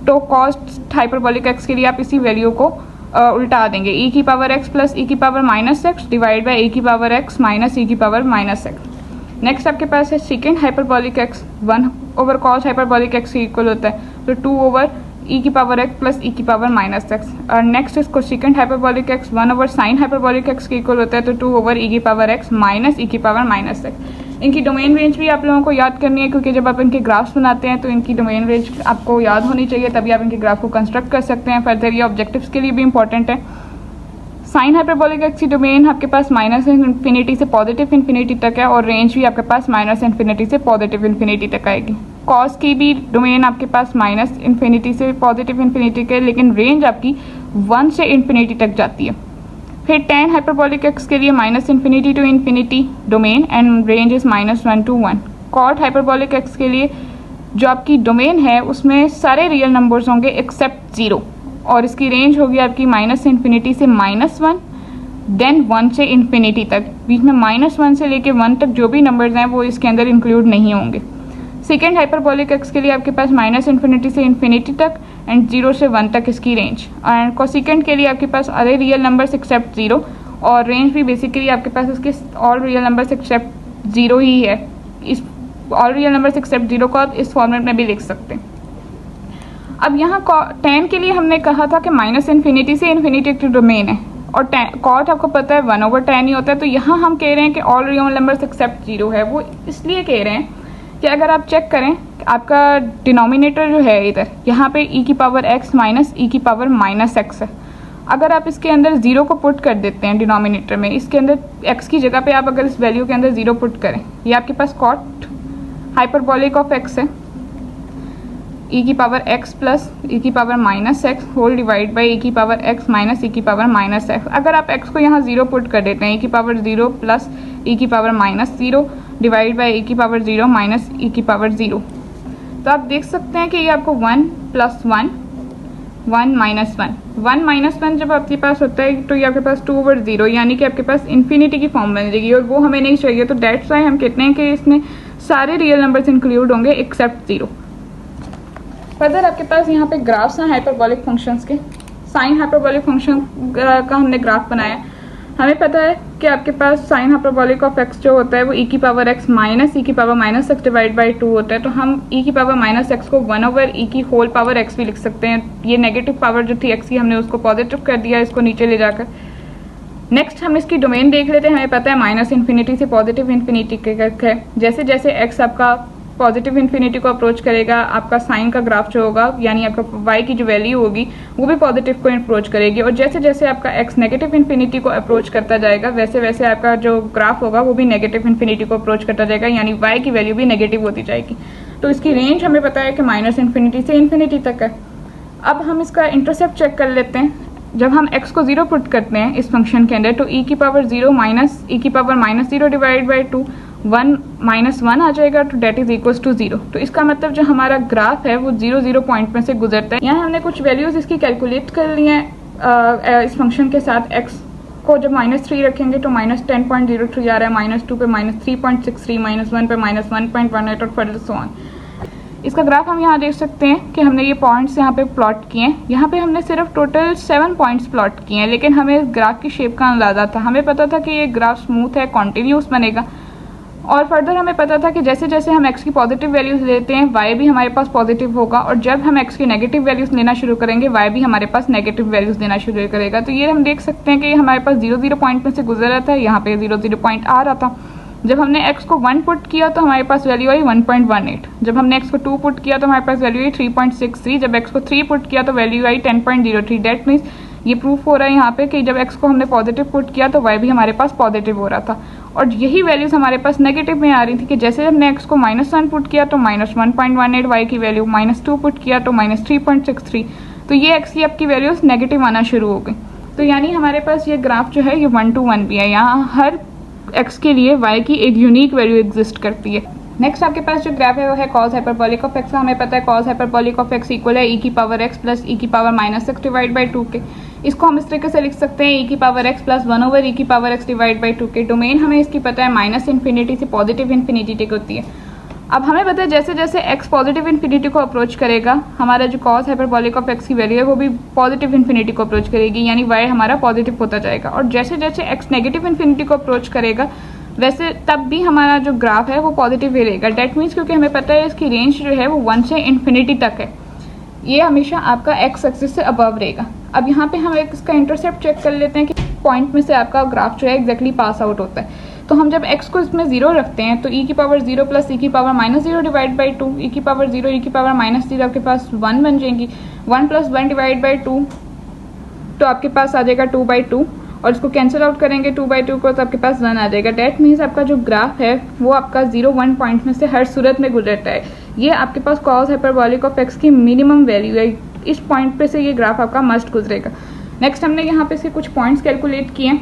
तो कॉस हाइपरबोलिक x के लिए आप इसी वैल्यू को उल्टा देंगे, e की पावर x प्लस e की power minus x divide by e की पावर x माइनस e की पावर माइनस x। नेक्स्ट आपके पास है second hyperbolic x 1 over cos hyperbolic x के इक्वल होता है, तो 2 ओवर e की पावर x प्लस e की पावर माइनस x। और नेक्स्ट इसको second hyperbolic x 1 over sine hyperbolic x के इक्वल होता है, तो 2 ओवर e की पावर x माइनस e की पावर माइनस x। इनकी डोमेन रेंज भी आप लोगों को याद करनी है, क्योंकि जब आप इनके ग्राफ्स बनाते हैं तो इनकी डोमेन रेंज आपको याद होनी चाहिए, तभी आप इनके ग्राफ को कंस्ट्रक्ट कर सकते हैं। फर्दर ये ऑब्जेक्टिव्स के लिए भी इंपॉर्टेंट है। साइन हाइपरबोलिक x की डोमेन आपके पास माइनस इन्फिनिटी से पॉजिटिव इन्फिनिटी तक है, और रेंज भी आपके पास माइनस इन्फिनिटी से पॉजिटिव इन्फिनिटी तक आएगी। कॉस की भी डोमेन आपके पास माइनस इन्फिनिटी से पॉजिटिव इन्फिनिटी के, लेकिन रेंज आपकी 1 से इन्फिनिटी तक जाती है। फिर tan हाइपरबोलिक x के लिए minus infinity to infinity domain and range is -1 to 1। cot hyperbolic x के लिए जो आपकी डोमेन है उसमें सारे रियल नंबर्स होंगे एक्सेप्ट 0, और इसकी रेंज होगी आपकी माइनस इन्फिनिटी से -1 देन 1 से इन्फिनिटी तक। बीच में -1 से लेके 1 तक जो भी नंबर्स हैं वो इसके अंदर इंक्लूड नहीं होंगे। सेकेंड हाइपरबोलिक x के लिए आपके पास माइनस इन्फिनिटी से इन्फिनिटी तक एंड 0 से 1 तक इसकी रेंज। एंड कोसेकेंड के लिए आपके पास अरे रियल नंबर्स एक्सेप्ट 0, और रेंज भी बेसिकली आपके पास इसके ऑल रियल नंबर्स एक्सेप्ट 0 ही है। इस ऑल रियल नंबर्स एक्सेप्ट 0 को आप इस फॉर्मेट में भी लिख सकते हैं। अब यहाँ tan के लिए हमने कहा था कि माइनस इन्फिनिटी से इन्फिनिटी की डोमेन है, और cot आपको पता है 1/tan ही होता है। तो यहाँ हम कह रहे हैं कि ऑल रियल नंबर्स एक्सेप्ट 0 है। वो इसलिए कह रहे हैं कि अगर आप चेक करें आपका डिनोमिनेटर जो है इधर यहाँ पे e की पावर x माइनस e की पावर -x है। अगर आप इसके अंदर 0 को पुट कर देते हैं डिनोमिनेटर में, इसके अंदर x की जगह पे आप अगर इस वैल्यू के अंदर 0 पुट करें, ये आपके पास cot हाइपरबोलिक ऑफ x है, e की पावर x प्लस e की power -x whole divide by e की पावर x माइनस e की पावर -x। अगर आप x को यहाँ 0 पुट कर देते हैं, e की पावर 0 प्लस e की पावर -0 डिवाइड बाई e की पावर 0 माइनस e की पावर 0, तो आप देख सकते हैं कि ये आपको 1 + 1 1 - 1 1 - 1 जब आपके पास होता है तो ये आपके पास 2/0 यानी कि आपके पास इन्फिनिटी की फॉर्म बन जाएगी, और वो हमें नहीं चाहिए। तो डेट्स वाई हम कहते हैं कि इसमें सारे रियल नंबर्स इंक्लूड होंगे एक्सेप्ट 0। फर्दर आपके पास यहाँ पे ग्राफ्स हैं हाइपरबोलिक फंक्शंस के। साइन हाइपरबोलिक फंक्शन का हमने ग्राफ बनाया। हमें पता है कि आपके पास साइन हाइपरबोलिक ऑफ x जो होता है वो e की पावर x माइनस e की पावर -x डिवाइड बाई 2 होता है। तो हम e की पावर -x को 1/e की होल पावर x भी लिख सकते हैं। ये नेगेटिव पावर जो थी x की हमने उसको पॉजिटिव कर दिया इसको नीचे ले जाकर। नेक्स्ट हम इसकी डोमेन देख लेते हैं। हमें पता है माइनस इन्फिनिटी से पॉजिटिव इन्फिनिटी तक है। जैसे जैसे x आपका पॉजिटिव इन्फिनिटी को अप्रोच करेगा, आपका साइन का ग्राफ जो होगा यानी आपका y की जो वैल्यू होगी वो भी पॉजिटिव को अप्रोच करेगी, और जैसे जैसे आपका x नेगेटिव इन्फिनिटी को अप्रोच करता जाएगा वैसे वैसे आपका जो ग्राफ होगा वो भी नेगेटिव इन्फिनिटी को अप्रोच करता जाएगा, यानी y की वैल्यू भी नेगेटिव होती जाएगी। तो इसकी रेंज हमें पता है कि माइनस इन्फिनिटी से इन्फिनिटी तक है। अब हम इसका इंटरसेप्ट चेक कर लेते हैं। जब हम x को 0 पुट करते हैं इस फंक्शन के अंदर तो e की पावर 0 माइनस e की पावर -0 डिवाइड बाई 2 1 -1 आ जाएगा, तो डेट इज इक्वल्स टू 0। तो इसका मतलब जो हमारा ग्राफ है वो 0 0 पॉइंट में से गुजरता है। यहाँ हमने कुछ वैल्यूज इसकी कैलकुलेट कर ली हैं इस फंक्शन के साथ। x को जब -3 रखेंगे तो -10.03 आ रहा है, -2 पे -3.63, -1 पे -1.18 और फर्दर सो ऑन। इसका ग्राफ हम यहाँ देख सकते हैं कि हमने ये पॉइंट्स यहाँ पे प्लॉट किए हैं। यहाँ पे हमने सिर्फ टोटल 7 पॉइंट्स प्लॉट किए हैं, लेकिन हमें इस ग्राफ की शेप का अंदाजा था। हमें पता था कि ये ग्राफ स्मूथ है, कॉन्टिन्यूस बनेगा, और फर्दर हमें पता था कि जैसे जैसे हम x की पॉजिटिव वैल्यूज़ लेते हैं y भी हमारे पास पॉजिटिव होगा, और जब हम x की नेगेटिव वैल्यूज़ लेना शुरू करेंगे y भी हमारे पास नेगेटिव वैल्यूज़ देना शुरू करेगा। तो ये हम देख सकते हैं कि हमारे पास 0 0 पॉइंट में से गुजर रहा था, यहाँ पे 0 0 पॉइंट आ रहा था। जब हमने x को 1 पुट किया तो हमारे पास वैल्यू आई 1.18। जब हमने x को 2 पुट किया तो हमारे पास वैल्यू आई 3.63। जब x को 3 पुट किया तो वैल्यू आई 10.03। डेट मीन्स ये प्रूफ हो रहा है यहाँ पे कि जब x को हमने पॉजिटिव पुट किया तो y भी हमारे पास पॉजिटिव हो रहा था, और यही वैल्यूज हमारे पास नेगेटिव में आ रही थी कि जैसे हमने x को -1 पुट किया तो -1.18 y की वैल्यू, -2 पुट किया तो -3.63। तो ये x की आपकी वैल्यूज नेगेटिव आना शुरू हो गई। तो यानी हमारे पास ये ग्राफ जो है ये 1 to 1 भी है। यहाँ हर x के लिए y की एक यूनिक वैल्यू एग्जिस्ट करती है। नेक्स्ट आपके पास जो ग्राफ है वो है cos हाइपरबोलिक ऑफ x का। हमें पता है cos hyperbolic of x equal है e की पावर x प्लस e की पावर -x डिवाइड बाई 2 के। इसको हम इस तरीके से लिख सकते हैं e की पावर x प्लस 1/e की पावर x डिवाइड बाई 2 के। डोमेन हमें इसकी पता है माइनस इन्फिनिटी से पॉजिटिव इन्फिनिटी तक होती है। अब हमें पता है जैसे जैसे x पॉजिटिव इन्फिनिटी को अप्रोच करेगा हमारा जो cos हाइपरबोलिक ऑफ x की वैल्यू है वो भी पॉजिटिव इन्फिनिटी को अप्रोच करेगी, यानी y हमारा पॉजिटिव होता जाएगा। और जैसे जैसे x नेगेटिव इन्फिनिटी को अप्रोच करेगा वैसे तब भी हमारा जो ग्राफ है वो पॉजिटिव ही रहेगा। डेट मीन्स क्योंकि हमें पता है इसकी रेंज जो है वो 1 से इन्फिनिटी तक है, ये हमेशा आपका x एक्सिस से अबव रहेगा। अब यहाँ पे हम इसका इंटरसेप्ट चेक कर लेते हैं कि पॉइंट में से आपका ग्राफ जो है एग्जैक्टली पास आउट होता है। तो हम जब x को इसमें 0 रखते हैं तो e की पावर 0 प्लस e की पावर -0 डिवाइड बाई 2, e की पावर 0 e की पावर -0 आपके पास 1 बन जाएंगी। 1 प्लस 1 डिवाइड बाई 2 तो आपके पास आ जाएगा 2/2, और इसको कैंसिल आउट करेंगे 2/2 को तो आपके पास 1 आ जाएगा। डेट मीन्स आपका जो ग्राफ है वो आपका 0 1 पॉइंट में से हर सूरत में गुजरता है, ये आपके पास कॉस हाइपरबॉलिक ऑफ एक्स की मिनिमम वैल्यू है, इस पॉइंट पे से ये ग्राफ आपका मस्ट गुजरेगा। नेक्स्ट हमने यहाँ पे से कुछ पॉइंट्स कैलकुलेट किए।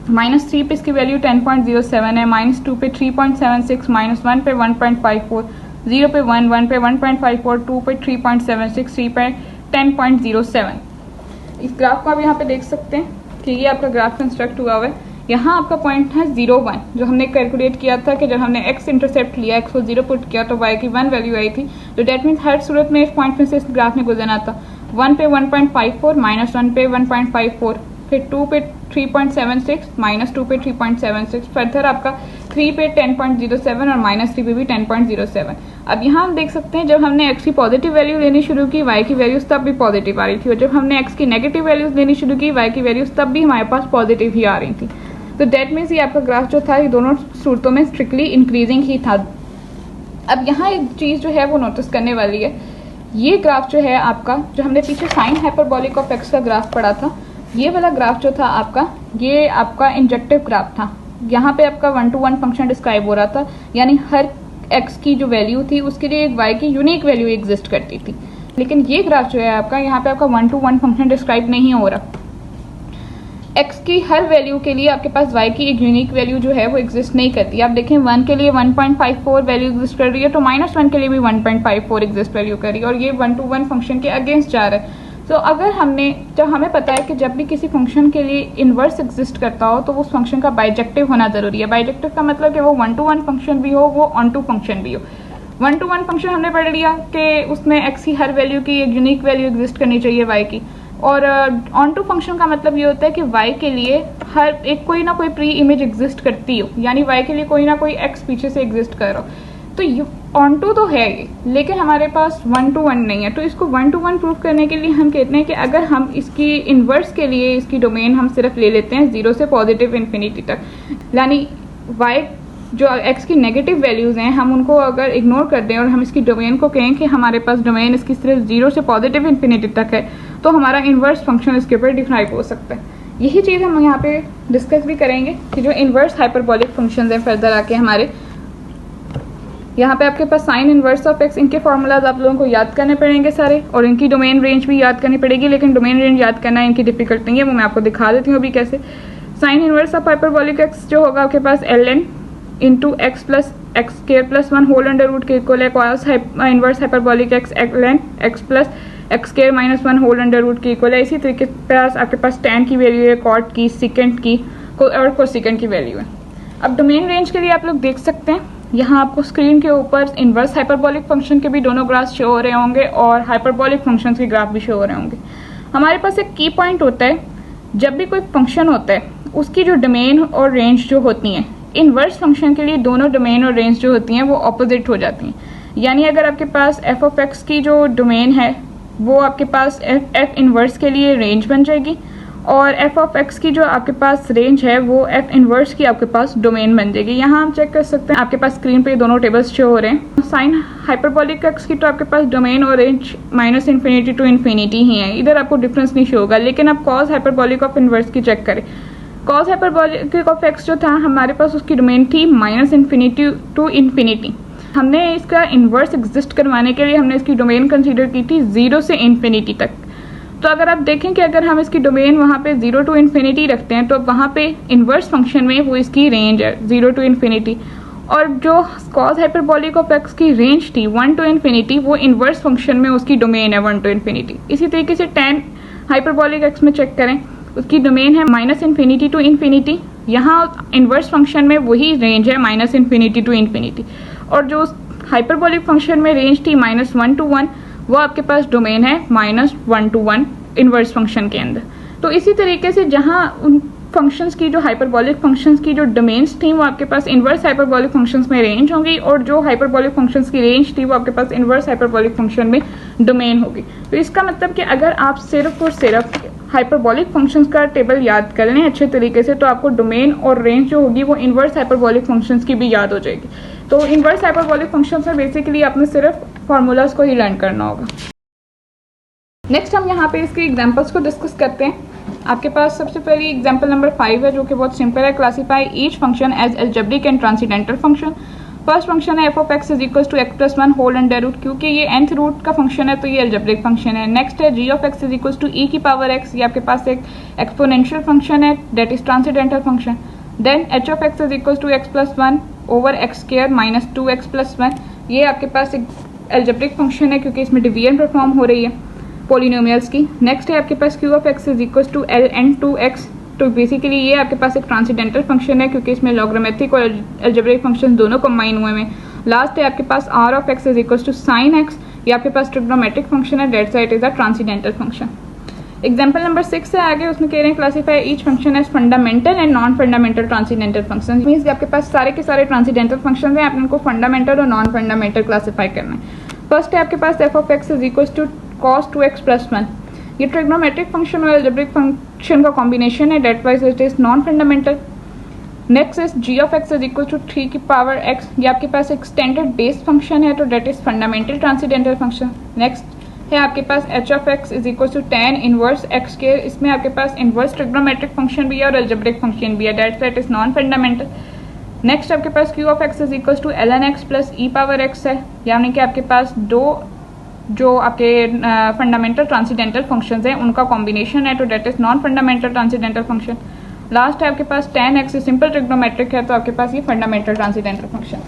-3 पे इसकी वैल्यू 10.07 है, -2 पे 3.76, -1 पे 1.54, 0 पे 1, 1 पे 1.54, 2 पे 3.76, 3 पे 10.07। इस ग्राफ को आप यहाँ पे देख सकते हैं कि ये आपका ग्राफ कंस्ट्रक्ट हुआ हुआ है। यहाँ आपका पॉइंट है 0, 1 जो हमने कैलकुलेट किया था कि जब हमने x इंटरसेप्ट लिया, x को 0 पुट किया तो y की 1 वैल्यू आई थी। तो डेट मीन्स हर सूरत में इस पॉइंट में से इस ग्राफ में गुजरना था। 1 पे 1.54, -1 पे 1.54, फिर 2 पे 3.76, -2 पे 3.76, फर्दर आपका 3 पे 10.07 और -3 पे भी 10.07। अब यहाँ हम देख सकते हैं जब हमने x की पॉजिटिव वैल्यू लेनी शुरू की, y की वैल्यूज तब भी पॉजिटिव आ रही थी, और जब हमने x की नेगेटिव वैल्यूज लेनी शुरू की, y की वैल्यूज तब भी हमारे पास पॉजिटिव ही आ रही थी। तो डेट मीन्स ये आपका ग्राफ जो था ये दोनों सूरतों में स्ट्रिक्टली इंक्रीजिंग ही था। अब यहाँ एक चीज़ जो है वो नोटिस करने वाली है, ये ग्राफ जो है आपका, जो हमने पीछे साइन हाइपरबॉलिक ऑफ एक्स का ग्राफ पढ़ा था, ये वाला ग्राफ जो था आपका, ये आपका इंजेक्टिव ग्राफ था। यहाँ पे आपका 1 to 1 फंक्शन डिस्क्राइब हो रहा था, यानी हर x की जो वैल्यू थी उसके लिए एक y की यूनिक वैल्यू एग्जिस्ट करती थी। लेकिन ये ग्राफ जो है आपका, यहाँ पे आपका 1 to 1 फंक्शन डिस्क्राइब नहीं हो रहा। x की हर वैल्यू के लिए आपके पास y की एक यूनिक वैल्यू जो है वो एग्जिस्ट नहीं करती। आप देखें 1 के लिए 1.54 वैल्यू एग्जिस्ट कर रही है, तो -1 के लिए भी 1.54 एग्जिस्ट वैल्यू कर रही है, और ये 1 to 1 फंक्शन के अगेंस्ट जा रहा है। तो अगर जब हमें पता है कि जब भी किसी फंक्शन के लिए इन्वर्स एग्जिस्ट करता हो तो उस फंक्शन का बाइजेक्टिव होना जरूरी है। बाइजेक्टिव का मतलब कि वो 1 to 1 फंक्शन भी हो, वो ऑन टू फंक्शन भी हो। 1 to 1 फंक्शन हमने पढ़ लिया कि उसमें x की हर वैल्यू की एक यूनिक वैल्यू एग्जिस्ट करनी चाहिए y की, और ऑन टू फंक्शन का मतलब ये होता है कि y के लिए हर एक कोई ना कोई प्री इमेज एग्जिस्ट करती हो, यानी y के लिए कोई ना कोई x पीछे से एग्जिस्ट कर रहा हो। तो ऑन टू तो है ये, लेकिन हमारे पास 1 to 1 नहीं है। तो इसको 1 to 1 प्रूव करने के लिए हम कहते हैं कि अगर हम इसकी इन्वर्स के लिए इसकी डोमेन हम सिर्फ ले लेते हैं 0 से पॉजिटिव इन्फिनिटी तक, यानी y जो x की नेगेटिव वैल्यूज़ हैं हम उनको अगर इग्नोर कर दें और हम इसकी डोमेन को कहें कि हमारे पास डोमेन इसकी सिर्फ 0 से पॉजिटिव इन्फिनिटी तक है, तो हमारा इन्वर्स फंक्शन इसके ऊपर डिफाइन हो सकता है। यही चीज़ हम यहाँ पे डिस्कस भी करेंगे कि जो इन्वर्स हाइपरबॉलिक फंक्शंस हैं फर्दर आके हमारे, यहाँ पे आपके पास साइन इन्वर्स ऑफ एक्स, इनके फॉर्मूलाज आप लोगों को याद करने पड़ेंगे सारे, और इनकी डोमेन रेंज भी याद करनी पड़ेगी। लेकिन डोमेन रेंज याद करना इनकी डिफिकल्ट नहीं है, वो मैं आपको दिखा देती हूँ अभी कैसे। Sine inverse of hyperbolic x जो होगा आपके पास ln into x plus x square plus 1 whole under root के इक्वल है cos inverse hyperbolic x ln x plus x square minus 1 whole under root के इक्वल है। इसी तरीके से आपके पास tan की वैल्यू है, कॉट की, सिकेंड की और कोसेकेंड की वैल्यू है। अब डोमेन रेंज के लिए आप लोग देख सकते हैं, यहाँ आपको स्क्रीन के ऊपर इन्वर्स हाइपरबॉलिक फंक्शन के भी दोनों ग्राफ शो हो रहे होंगे और हाइपरबॉलिक फंक्शन के ग्राफ भी शो हो रहे होंगे। हमारे पास एक की पॉइंट होता है, जब भी कोई फंक्शन होता है उसकी जो डोमेन और रेंज जो होती हैं, इन्वर्स फंक्शन के लिए दोनों डोमेन और रेंज जो होती हैं वो ऑपोजिट हो जाती हैं। यानी अगर आपके पास एफ ऑफ एक्स की जो डोमेन है वो आपके पास एफ इन्वर्स के लिए रेंज बन जाएगी, और एफ ऑफ एक्स की जो आपके पास रेंज है वो एफ इन्वर्स की आपके पास डोमेन बन जाएगी। यहाँ हम चेक कर सकते हैं, आपके पास स्क्रीन पे दोनों टेबल्स शो हो रहे हैं। साइन हाइपरबॉलिक एक्स की तो आपके पास डोमेन और रेंज -∞ to ∞ ही है, इधर आपको डिफरेंस नहीं शो होगा। लेकिन आप कॉस हाइपरबॉलिक ऑफ इन्वर्स की चेक करें, कॉस हाइपरबॉलिक ऑफ एक्स जो था हमारे पास उसकी डोमेन थी -∞ to ∞। हमने इसका इन्वर्स एग्जिस्ट करवाने के लिए हमने इसकी डोमेन कंसीडर की थी 0 से ∞ तक। तो अगर आप देखें कि अगर हम इसकी डोमेन वहाँ पे 0 to ∞ रखते हैं तो वहाँ पे इन्वर्स फंक्शन में वो इसकी रेंज है 0 to ∞, और जो कॉस हाइपरबॉलिक ऑफ एक्स की रेंज थी 1 to ∞, वो इन्वर्स फंक्शन में उसकी डोमेन है 1 to ∞। इसी तरीके से tan हाइपरबॉलिक एक्स में चेक करें, उसकी डोमेन है -∞ to ∞, यहाँ इन्वर्स फंक्शन में वही रेंज है -∞ to ∞, और जो हाइपरबॉलिक फंक्शन में रेंज थी -1 to 1, वो आपके पास डोमेन है -1 to 1 इन्वर्स फंक्शन के अंदर। तो इसी तरीके से जहाँ उन फंक्शंस की जो हाइपरबॉलिक फंक्शंस की जो डोमेन्स थी वो आपके पास इन्वर्स हाइपरबॉलिक फंक्शंस में रेंज होंगी, और जो हाइपरबॉलिक फंक्शंस की रेंज थी वो आपके पास इन्वर्स हाइपरबॉलिक फंक्शन में डोमेन होगी। तो इसका मतलब कि अगर आप सिर्फ और सिर्फ हाइपरबॉलिक फंक्शंस का टेबल याद कर लें अच्छे तरीके से, तो आपको डोमेन और रेंज जो होगी वो इन्वर्स हाइपरबॉलिक फंक्शंस की भी याद हो जाएगी। तो इन्वर्स हाइपरबॉलिक फंक्शंस में बेसिकली आपने सिर्फ फार्मूलाज को ही लर्न करना होगा। नेक्स्ट हम यहाँ पे इसके एग्जांपल्स को डिस्कस करते हैं। आपके पास सबसे पहली एग्जांपल नंबर 5 है जो कि बहुत सिंपल है। Classify each function as algebraic and transcendental function. First function है f of x is equal to x plus one whole under root, क्योंकि ये nth रूट का फंक्शन है तो ये अलजेब्रिक फंक्शन है। नेक्स्ट है g of x is equal to e की पावर एक्स, ये आपके पास एक एक्सपोनेंशियल फंक्शन है that is transcendental function. Then h of x is equal to x plus one over x square minus 2x plus one, ये आपके पास एक अलजेब्रिक फंक्शन है क्योंकि इसमें डिवीजन परफॉर्म हो रही है पॉलिनोमियल्स की। नेक्स्ट है आपके पास q of x is equal to l n 2x, तो बेसिकली ये आपके पास एक ट्रांसेंडेंटल फंक्शन है क्योंकि इसमें लॉगरिथमिक और अलजेब्रिक फंक्शन दोनों कंबाइन हुए हैं। लास्ट है आपके पास r of x is equal to sine x, ये आपके पास ट्रिग्नोमेट्रिक फंक्शन है that's why it is a transcendental function. Example number 6 से आगे उसमें कह रहे हैं classify each function as fundamental and non fundamental transcendental function, means आपके पास सारे के सारे ट्रांसेंडेंटल फंक्शन हैं, आपने उनको फंडामेंटल और नॉन फंडामेंटल क्लासीफाई करना है। फर्स्ट है आपके पास f of x is equal to cos 2x plus one, ये ट्रिग्नोमेट्रिक फंक्शन और अलजेब्रिक फंक्शन का कॉम्बिनेशन है that wise it is non fundamental. Next is g of x is equal to 3 की पावर x, ये आपके पास एक standard base function है तो that is fundamental transcendental function. Next है आपके पास h of x is equal to tan inverse x square, इसमें आपके पास इनवर्स ट्रिग्नोमेट्रिक फंक्शन भी है और अलजेब्रिक फंक्शन भी है that is non fundamental. Next आपके पास q of x is equal to l n x plus e power x है, यानी कि आपके पास दो जो आपके फंडामेंटल ट्रांसेंडेंटल फंक्शंस हैं उनका कॉम्बिनेशन है तो that is non fundamental transcendental function. Last है आपके पास tan x सिंपल ट्रिग्नोमेट्रिक है तो आपके पास ये फंडामेंटल ट्रांसेंडेंटल फंक्शन है।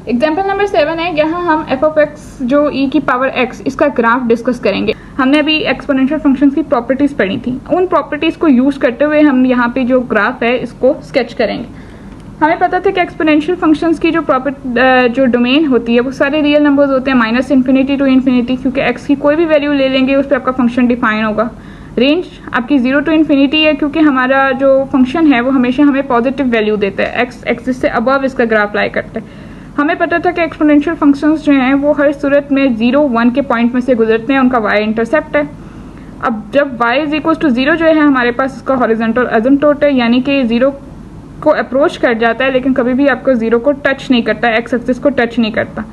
एग्जाम्पल नंबर 7 है, यहाँ हम एफ ऑफ एक्स जो e की पावर x इसका ग्राफ डिस्कस करेंगे। हमने अभी एक्सपोनेंशियल फंक्शंस की प्रॉपर्टीज पढ़ी थी, उन प्रॉपर्टीज को यूज करते हुए हम यहाँ पे जो ग्राफ है इसको स्केच करेंगे। हमें पता था कि एक्सपोनेंशियल फंक्शंस की जो डोमेन होती है वो सारे रियल नंबर्स होते हैं माइनस इन्फिनिटी टू इन्फिनिटी, क्योंकि x की कोई भी वैल्यू ले लेंगे उस पर आपका फंक्शन डिफाइन होगा। रेंज आपकी 0 टू इन्फिनिटी है क्योंकि हमारा जो फंक्शन है वो हमेशा हमें पॉजिटिव वैल्यू देता है, एक्स एक्सिस से अबव इसका ग्राफ लाई करता है। हमें पता था कि एक्सपोनेंशियल फंक्शंस जो हैं वो हर सूरत में 0 1 के पॉइंट में से गुजरते हैं, उनका y इंटरसेप्ट है। अब जब y इज इक्वल टू 0 जो है हमारे पास इसका हॉरिजॉन्टल एसिम्पटोट है, यानी कि 0 को अप्रोच कर जाता है लेकिन कभी भी आपको 0 को टच नहीं करता, एक्स एक्सिस को टच नहीं करता,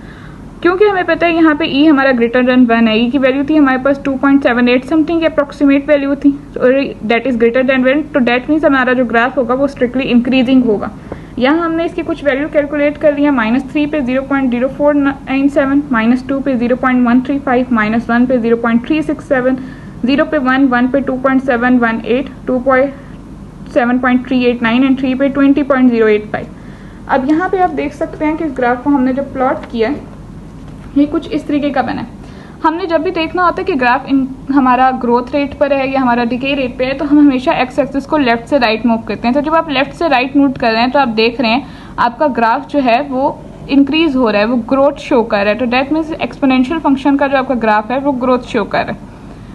क्योंकि हमें पता है यहाँ पे e हमारा ग्रेटर देन 1 है। e की वैल्यू थी हमारे पास 2.78 समथिंग, अप्रोक्सीमेट वैल्यू थी, दैट इज ग्रेटर देन 1, तो दैट मीन्स हमारा जो ग्राफ होगा वो स्ट्रिक्टली इंक्रीजिंग होगा। यहाँ हमने इसकी कुछ वैल्यू कैलकुलेट कर लिया, -3 पे 0.0497, -2 पे 0.135, -1 पे 0.367, 0 पे 1, 1 पे 2.718, 2.7.389 एंड 3 पे 20.085। अब यहाँ पे आप देख सकते हैं कि इस ग्राफ को हमने जो प्लॉट किया है ये कुछ इस तरीके का बना है। हमने जब भी देखना होता है कि ग्राफ हमारा ग्रोथ रेट पर है या हमारा डिके रेट पे है तो हम हमेशा एक्स एक्सिस को लेफ्ट से राइट मूव करते हैं। तो जब आप लेफ्ट से राइट मूव कर रहे हैं तो आप देख रहे हैं आपका ग्राफ जो है वो इंक्रीज हो रहा है, वो ग्रोथ शो कर रहा है, तो दैट मीन्स एक्सपोनेंशियल फंक्शन का जो आपका ग्राफ है वो ग्रोथ शो कर रहा है।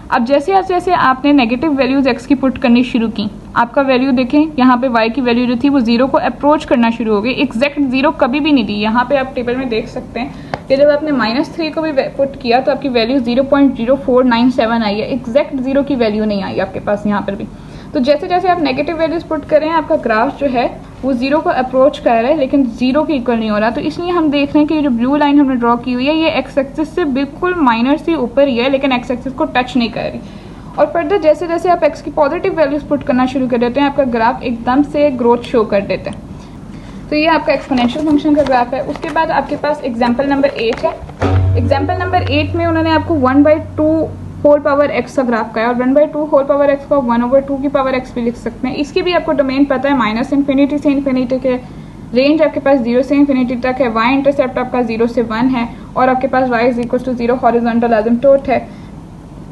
अब जैसे जैसे आपने नेगेटिव वैल्यूज एक्स की पुट करनी शुरू की, आपका वैल्यू देखें यहाँ पे y की वैल्यू जो थी वो 0 को अप्रोच करना शुरू हो गई, एग्जैक्ट 0 कभी भी नहीं दी। यहाँ पे आप टेबल में देख सकते हैं कि जब आपने -3 को भी पुट किया तो आपकी वैल्यू 0.0497 आई है, एग्जैक्ट 0 की वैल्यू नहीं आई आपके पास यहाँ पर भी। तो जैसे जैसे आप नेगेटिव वैल्यूज पुट करें आपका ग्राफ जो है वो 0 को अप्रोच कर रहा है लेकिन 0 के इक्वल नहीं हो रहा। तो इसलिए हम देख रहे हैं कि ये जो ब्लू लाइन हमने ड्रॉ की हुई है ये एक्स एक्सिस से बिल्कुल माइनर से ऊपर ही है लेकिन एक्स एक्सिस को टच नहीं कर रही। और फर्दर जैसे जैसे आप एक्स की पॉजिटिव वैल्यूज पुट करना शुरू कर देते हैं आपका ग्राफ एकदम से ग्रोथ शो कर देता है। तो ये आपका एक्सपोनेंशियल फंक्शन का ग्राफ है। उसके बाद आपके पास एग्जाम्पल नंबर 8 है। एग्जाम्पल नंबर 8 में उन्होंने आपको 1/2 होल पावर एक्स का ग्राफ का है और 1/2 होल पावर एक्स को 1/2 की पावर एक्स भी लिख सकते हैं। इसकी भी आपको डोमेन पता है, माइनस इन्फिनिटी से इन्फिनिटी के, रेंज आपके पास 0 से इन्फिनिटी तक है, y इंटरसेप्ट आपका 0 से 1 है और आपके पास y is equal to 0 horizontal asymptote है।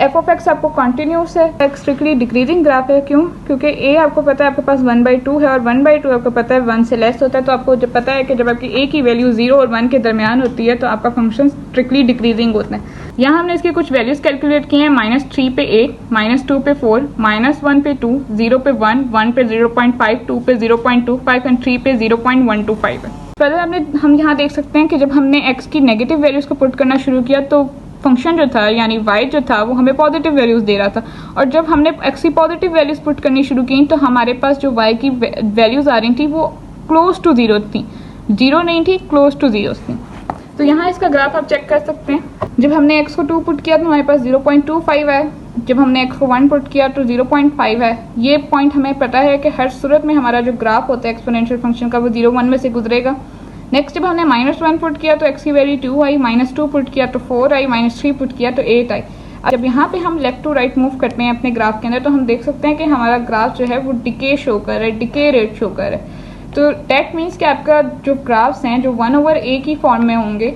एफ ऑफ एक्स आपको कंटिन्यूस है, स्ट्रिक्टली डिक्रीजिंग ग्राफ है। क्यों? क्योंकि a आपको पता है आपके पास 1/2 है और 1/2 आपको पता है 1 से लेस होता है। तो आपको जब पता है कि जब आपकी a की वैल्यू 0 और 1 के दरमियान होती है तो आपका फंक्शन स्ट्रिक्टली डिक्रीजिंग होता है। यहाँ हमने इसके कुछ वैल्यूज कैलकुलेट किए हैं, -3 पे 8, -2 पे 4, -1 पे 2, 0 पे 1, 1 पे 0.5, 2 पे 0.25 एंड 3 पे 0.125 है। पहले हम यहाँ देख सकते हैं कि जब हमने x की नेगेटिव वैल्यूज को पुट करना शुरू किया तो फंक्शन जो था यानी y जो था वो हमें पॉजिटिव वैल्यूज दे रहा था और जब हमने x की पॉजिटिव वैल्यूज पुट करनी शुरू की तो हमारे पास जो y की वैल्यूज आ रही थी वो क्लोज टू 0 थी, 0 नहीं थी, क्लोज टू 0 थी। तो यहाँ इसका ग्राफ आप चेक कर सकते हैं। जब हमने x को 2 पुट किया तो हमारे पास 0.25 है, जब हमने x को 1 पुट किया तो 0.5 है। ये पॉइंट हमें पता है कि हर सूरत में हमारा जो ग्राफ होता है एक्सपोनेंशियल फंक्शन का वो 0 1 में से गुजरेगा। नेक्स्ट जब हमने -1 पुट किया तो x की वैल्यू 2 आई, -2 पुट किया तो 4 आई, -3 पुट किया तो 8 आई। जब यहाँ पे हम लेफ्ट टू राइट मूव करते हैं अपने ग्राफ के अंदर तो हम देख सकते हैं कि हमारा ग्राफ जो है वो डिके शो कर रहा है, डिके रेट शो कर रहा है। तो दैट मीन्स कि आपका जो ग्राफ्स हैं जो 1/a की फॉर्म में होंगे,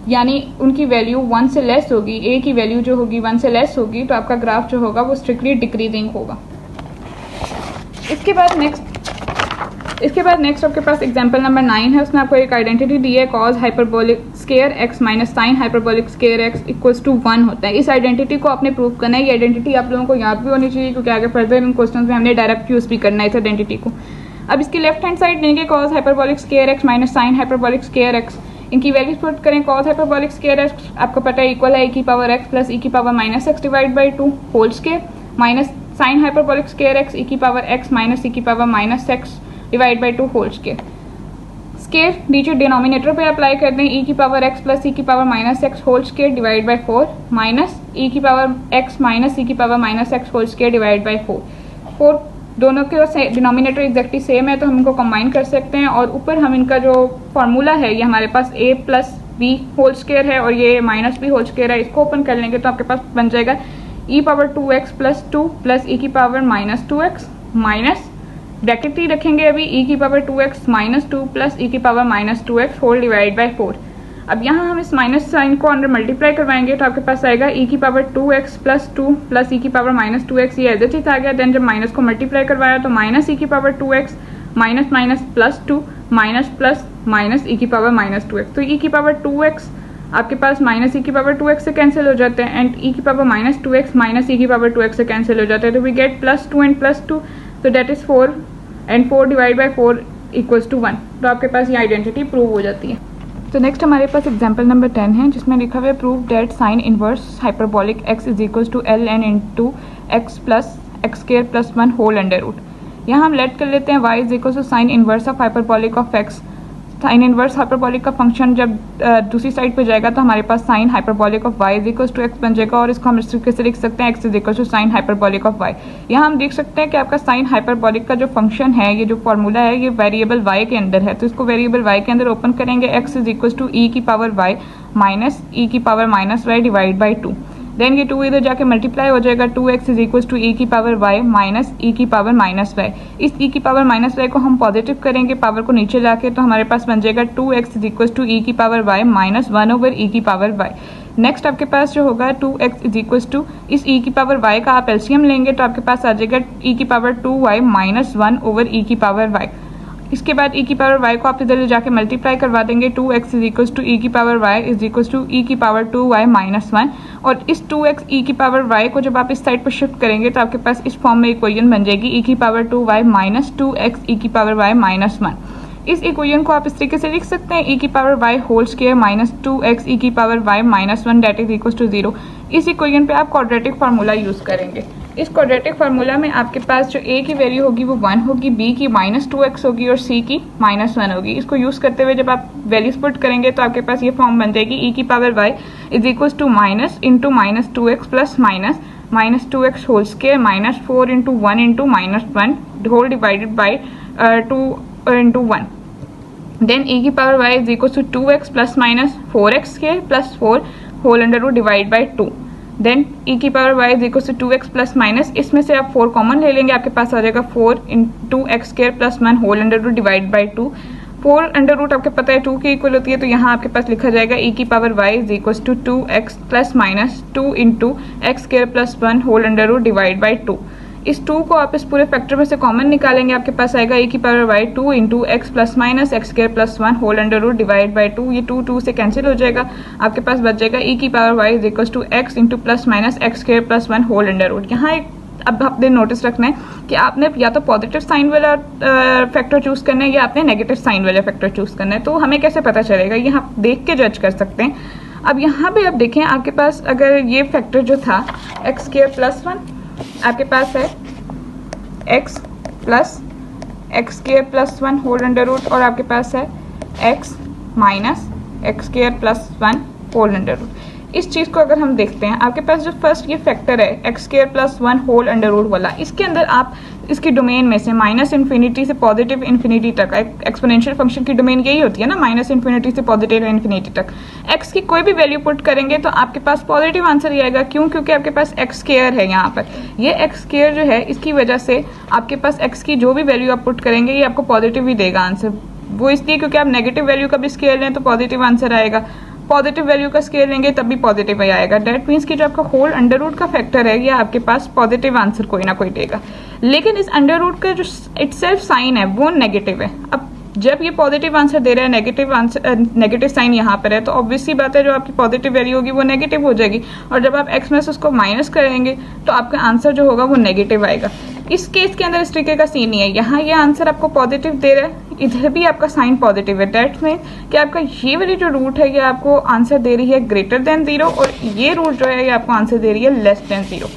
यानी उनकी वैल्यू 1 से लेस होगी, a की वैल्यू जो होगी 1 से लेस होगी, तो आपका ग्राफ जो होगा वो स्ट्रिक्टली डिक्रीजिंग होगा। इसके बाद नेक्स्ट आपके पास एग्जांपल नंबर 9 है। उसमें आपको एक आइडेंटिटी दी है, cosh hyperbolic square x minus sine hyperbolic square x equals to 1 होता है। इस आइडेंटिटी को आपने प्रूव करना है। ये आइडेंटिटी आप लोगों को याद भी होनी चाहिए क्योंकि आगे फर्दर इन क्वेश्चन में हमने डायरेक्ट यूज भी करना है इस आइडेंटिटी को। अब इसकी लेफ्ट हैंड साइड लेंगे cosh hyperbolic square x minus sine hyperbolic square x, इनकी वैल्यूज पुट करें। कॉज हाइपरबोलिक स्केयर x आपको पता है इक्वल है e की पावर x प्लस e की power minus x divide by 2 whole square, minus sine hyperbolic square x e की power x minus e की power minus x divide by 2 whole square. Square नीचे denominator पे apply कर दें, e की power x plus e की power minus x whole square divide by 4 minus e की power x minus e की power minus x whole square divide by 4 दोनों के डिनोमिनेटर एग्जैक्टली सेम है तो हम इनको कंबाइन कर सकते हैं। और ऊपर हम इनका जो फॉर्मूला है ये हमारे पास a plus b whole square है और ये माइनस b होल स्केयर है, इसको ओपन कर लेंगे तो आपके पास बन जाएगा e power 2x plus 2 plus e की power minus 2x minus bracket ही रखेंगे अभी e की power 2x minus 2 plus e की power minus 2x whole divide by 4। अब यहाँ हम इस माइनस साइन को अंदर मल्टीप्लाई करवाएंगे तो आपके पास आएगा e की power 2x plus 2 plus e की पावर माइनस 2x, ये एज इट इज आ गया। देन जब माइनस को मल्टीप्लाई करवाया तो माइनस e की power 2x minus minus plus 2 minus plus minus e की पावर माइनस 2x, तो e की पावर 2x आपके पास माइनस e की पावर 2x से कैंसिल हो जाते हैं एंड e की power minus 2x minus e की पावर 2x से कैंसिल हो जाते हैं, तो we get plus 2 and plus 2, तो that is 4 and 4 divide by 4 equals to 1, तो आपके पास ये आइडेंटिटी प्रूव हो जाती है। तो नेक्स्ट हमारे पास एग्जांपल नंबर 10 है जिसमें लिखा हुआ है prove that sine inverse hyperbolic x is equals to l n into x plus x square plus 1 whole under root. यहाँ हम लेट कर लेते हैं y is equals to sine inverse of hyperbolic of x। Sine inverse hyperbolic का function जब दूसरी side पे जाएगा तो हमारे पास sine hyperbolic of y is equals to x बन जाएगा और इसको हम इस तरीके से लिख सकते हैं x is equals to sine hyperbolic of y। यहाँ हम देख सकते हैं कि आपका साइन हाइपरबोलिक का जो फंक्शन है, ये जो फॉर्मूला है, ये वेरिएबल y के अंदर है, तो इसको वेरिएबल y के अंदर ओपन करेंगे। x is equals to e की पावर y माइनस e की power minus y divide by 2। Then ये 2 इधर जाके मल्टीप्लाई हो जाएगा, 2x is equals to e की पावर y माइनस e की पावर माइनस y। इस e की पावर माइनस y को हम पॉजिटिव करेंगे पावर को नीचे लाके, तो हमारे पास बन जाएगा 2x is equals to e की power y minus 1 over e की पावर y। नेक्स्ट आपके पास जो होगा 2x इज इक्वल्स टू इस e की पावर y का आप एलसीएम लेंगे तो आपके पास आ जाएगा e की power 2y minus 1 over e की पावर y। इसके बाद e की पावर y को आप इधर जाके मल्टीप्लाई करवा देंगे, 2x is equals to e की power y is equals to e की पावर 2y माइनस 1। और इस 2x e की पावर y को जब आप इस साइड पर शिफ्ट करेंगे तो आपके पास इस फॉर्म में इक्वेशन बन जाएगी e की power 2y minus 2x e की पावर y माइनस 1। इस इक्वेशन को आप इस तरीके से लिख सकते हैं e की power y whole square minus 2x e की power y minus 1 that is equals to 0। इस इक्वेशन पे आप क्वाड्रेटिक फार्मूला यूज करेंगे। इस क्वाड्रेटिक फार्मूला में आपके पास जो a की वैल्यू होगी वो 1 होगी, b की माइनस 2x होगी और c की माइनस 1 होगी। इसको यूज करते हुए जब आप वैल्यूज पुट करेंगे तो आपके पास ये फॉर्म बन जाएगी e की power y is equals to minus into minus 2x plus minus minus 2x whole square minus 4 into 1 into minus 1 whole divided by 2 into 1। Then e की power y is equals to 2x plus minus 4x square plus 4 whole under root divide by 2। Then e की power y is equals to 2x plus minus, इसमें से आप 4 common ले लेंगे, आपके पास आ जाएगा 4 into x square plus 1 whole under root divide by 2। 4 under root आपको पता है 2 की इक्वल होती है, तो यहाँ आपके पास लिखा जाएगा e की power y is equals to 2x plus minus 2 into x square plus 1 whole under root divide by 2। इस 2 को आप इस पूरे फैक्टर में से कॉमन निकालेंगे, आपके पास आएगा e की power y 2 into x plus minus x square plus 1 whole under root divide by 2। ये 2 से कैंसिल हो जाएगा, आपके पास बच जाएगा e की power y is equals to x into plus minus x square plus 1 whole under root. यहाँ एक अब आपने नोटिस रखना है कि आपने या तो पॉजिटिव साइन वाला फैक्टर चूज करना है या आपने नेगेटिव साइन वाला फैक्टर चूज करना है। तो हमें कैसे पता चलेगा, ये आप देख के जज कर सकते हैं। अब यहाँ पे आप देखें, आपके पास अगर ये फैक्टर जो था एक्स स्क्वायर प्लस 1, आपके पास है x plus x square plus 1 whole under root और आपके पास है x minus x square plus 1 whole under root. इस चीज़ को अगर हम देखते हैं, आपके पास जो फर्स्ट ये फैक्टर है x square plus 1 whole under root वाला, इसके अंदर आप इसकी डोमेन में से माइनस इन्फिनिटी से पॉजिटिव इन्फिनिटी तक, एक्सपोनेंशियल फंक्शन की डोमेन यही होती है ना, माइनस इन्फिनिटी से पॉजिटिव इन्फिनिटी तक, एक्स की कोई भी वैल्यू पुट करेंगे तो आपके पास पॉजिटिव आंसर ही आएगा। क्यों? क्योंकि आपके पास एक्स स्क्वायर है यहाँ पर, ये एक्स स्क्वायर जो है इसकी वजह से आपके पास एक्स की जो भी वैल्यू आप पुट करेंगे ये आपको पॉजिटिव ही देगा आंसर। वो इसलिए क्योंकि आप नेगेटिव वैल्यू का भी स्केयर लें तो पॉजिटिव आंसर आएगा, पॉजिटिव वैल्यू का स्केयर लेंगे तब भी पॉजिटिव ही आएगा। दैट मीन्स कि जो आपका होल अंडर रूट का फैक्टर है ये आपके पास पॉजिटिव आंसर कोई ना कोई देगा। लेकिन इस अंडर रूट का जो इटसेल्फ साइन है वो नेगेटिव है। अब जब ये पॉजिटिव आंसर दे रहा है, नेगेटिव साइन यहाँ पर है, तो ऑब्वियसली बात है जो आपकी पॉजिटिव वैल्यू होगी वो नेगेटिव हो जाएगी, और जब आप एक्स में से उसको माइनस करेंगे तो आपका आंसर जो होगा वो नेगेटिव आएगा। इस केस के अंदर इस तरीके का सीन नहीं है, यहाँ ये आंसर आपको पॉजिटिव दे रहा है, इधर भी आपका साइन पॉजिटिव है। दैट मीन कि आपका ये वाली जो रूट है ये आपको आंसर दे रही है ग्रेटर देन 0, और ये रूट जो है ये आपको आंसर दे रही है लेस देन 0।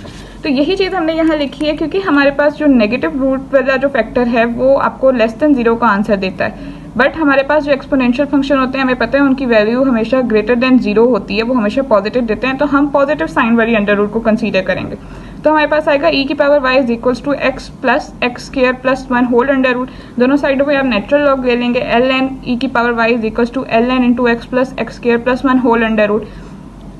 तो यही चीज़ हमने यहाँ लिखी है, क्योंकि हमारे पास जो नेगेटिव रूट वाला जो फैक्टर है वो आपको लेस देन 0 का आंसर देता है, बट हमारे पास जो एक्सपोनेंशियल फंक्शन होते हैं हमें पता है उनकी वैल्यू हमेशा ग्रेटर देन 0 होती है, वो हमेशा पॉजिटिव देते हैं, तो हम पॉजिटिव साइन वाली अंडर रूट को कंसीडर करेंगे। तो हमारे पास आएगा e की power y is equals to x plus x square plus 1 whole under root. दोनों साइडों पे आप नेचुरल लॉग ले लेंगे, ln e की power y is equals to ln into x plus x square plus 1 whole under root.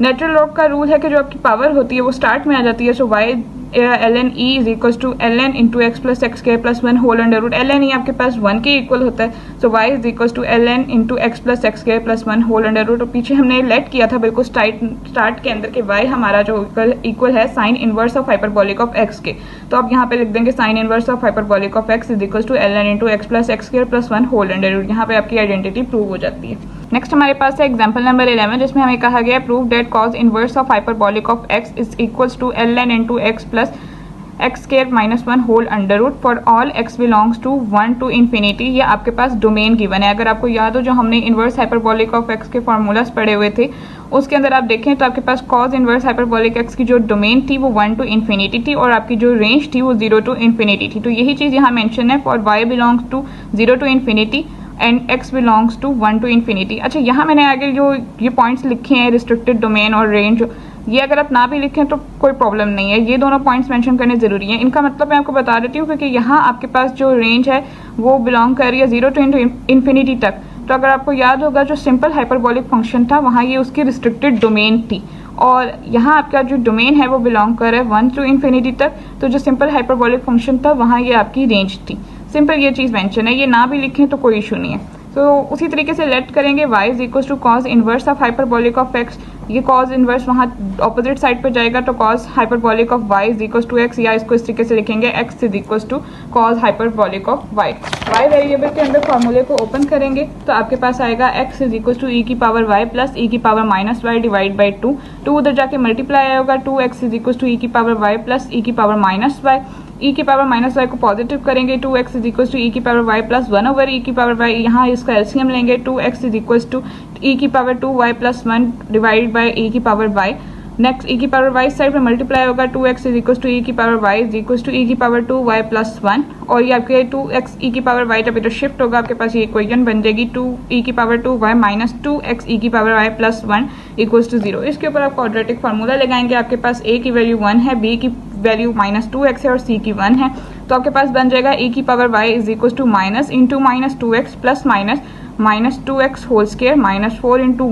Natural log का rule है कि जो आपकी पावर होती है वो स्टार्ट में आ जाती है, so y ln e is equals to ln into x plus x square plus 1 whole under root. ln e आपके पास 1 के इक्वल होता है, so y is equals to ln into x plus x square plus 1 whole under root. और पीछे हमने late किया था बिल्कुल स्टार्ट के अंदर कि y हमारा जो इक्वल है sine inverse of hyperbolic of x के, तो आप यहाँ पे लिख देंगे sine inverse of hyperbolic of x is equals to ln into x plus x square plus 1 whole under root. यहाँ पे आपकी आइडेंटिटी प्रूव हो जाती है। नेक्स्ट हमारे पास है एग्जाम्पल नंबर 11, जिसमें हमें कहा गया prove that cosh inverse of hyperbolic of x is equals to ln into x plus x square minus 1 whole under root for all x belongs to 1 to infinity. ये आपके पास domain given है। अगर आपको याद हो जो हमने इनवर्स हाइपरबोलिक ऑफ x के फॉर्मूलाज पढ़े हुए थे उसके अंदर आप देखें तो आपके पास कॉज इनवर्स हाइपरबोलिक x की जो डोमेन थी वो 1 टू इन्फिनिटी थी, और आपकी जो रेंज थी वो 0 टू इन्फिनिटी थी। तो यही चीज़ यहाँ मेंशन है, for y belongs to 0 to infinity and x belongs to 1 to infinity. अच्छा, यहाँ मैंने आगे जो ये पॉइंट्स लिखे हैं रिस्ट्रिक्टेड डोमेन और रेंज, ये अगर आप ना भी लिखें तो कोई प्रॉब्लम नहीं है, ये दोनों पॉइंट्स मेंशन करने ज़रूरी हैं। इनका मतलब मैं आपको बता देती हूँ, क्योंकि यहाँ आपके पास जो रेंज है वो बिलोंग कर रही है 0 टू इन्फिनिटी तक। तो अगर आपको याद होगा जो सिंपल हाइपरबोलिक फंक्शन था वहाँ ये उसकी रिस्ट्रिक्टेड डोमेन थी, और यहाँ आपका जो डोमेन है वो बिलोंग कर रहा है 1 टू इन्फिनिटी तक। तो जो सिंपल हाइपरबोलिक फंक्शन था वहाँ ये आपकी रेंज थी। सिंपल ये चीज़ मेंशन है, ये ना भी लिखें तो कोई इशू नहीं है। तो उसी तरीके से लेट करेंगे y is equal to cosh inverse of hyperbolic of x। ये कॉज इनवर्स वहाँ ऑपोजिट साइड पर जाएगा, तो cosh hyperbolic of y is equal to x, या इसको इस तरीके से लिखेंगे x is equal to cosh hyperbolic of y। y variable के अंदर फॉर्मूले को ओपन करेंगे तो आपके पास आएगा x is equal to e की पावर y प्लस e की power minus y divide by 2। उधर जाके मल्टीप्लाई होगा, 2x is equal to e की पावर y प्लस e की पावर माइनस y। e की पावर माइनस वाई को positive करेंगे, 2x is equal to e की power y plus 1 over e की पावर y। यहाँ इसका एलसीएम लेंगे, 2x is equal to e की power 2y plus 1 divide by e की पावर y। नेक्स्ट e की पावर y साइड में multiply होगा, 2x is equal to e की power y is equal to e की power 2y plus 1। और ये आपके 2x e की पावर y जब इधर शिफ्ट होगा आपके पास ये इक्वेशन बन जाएगी 2 e की power 2y minus 2x e की power y plus 1 equals to 0। इसके ऊपर आप क्वाड्रेटिक फार्मूला लगाएंगे, आपके पास a की वैल्यू 1 है, b की वैल्यू माइनस 2x है और c की 1 है, तो आपके पास बन जाएगा e की power y is equal to minus into minus 2x plus minus 2x whole square minus 4 into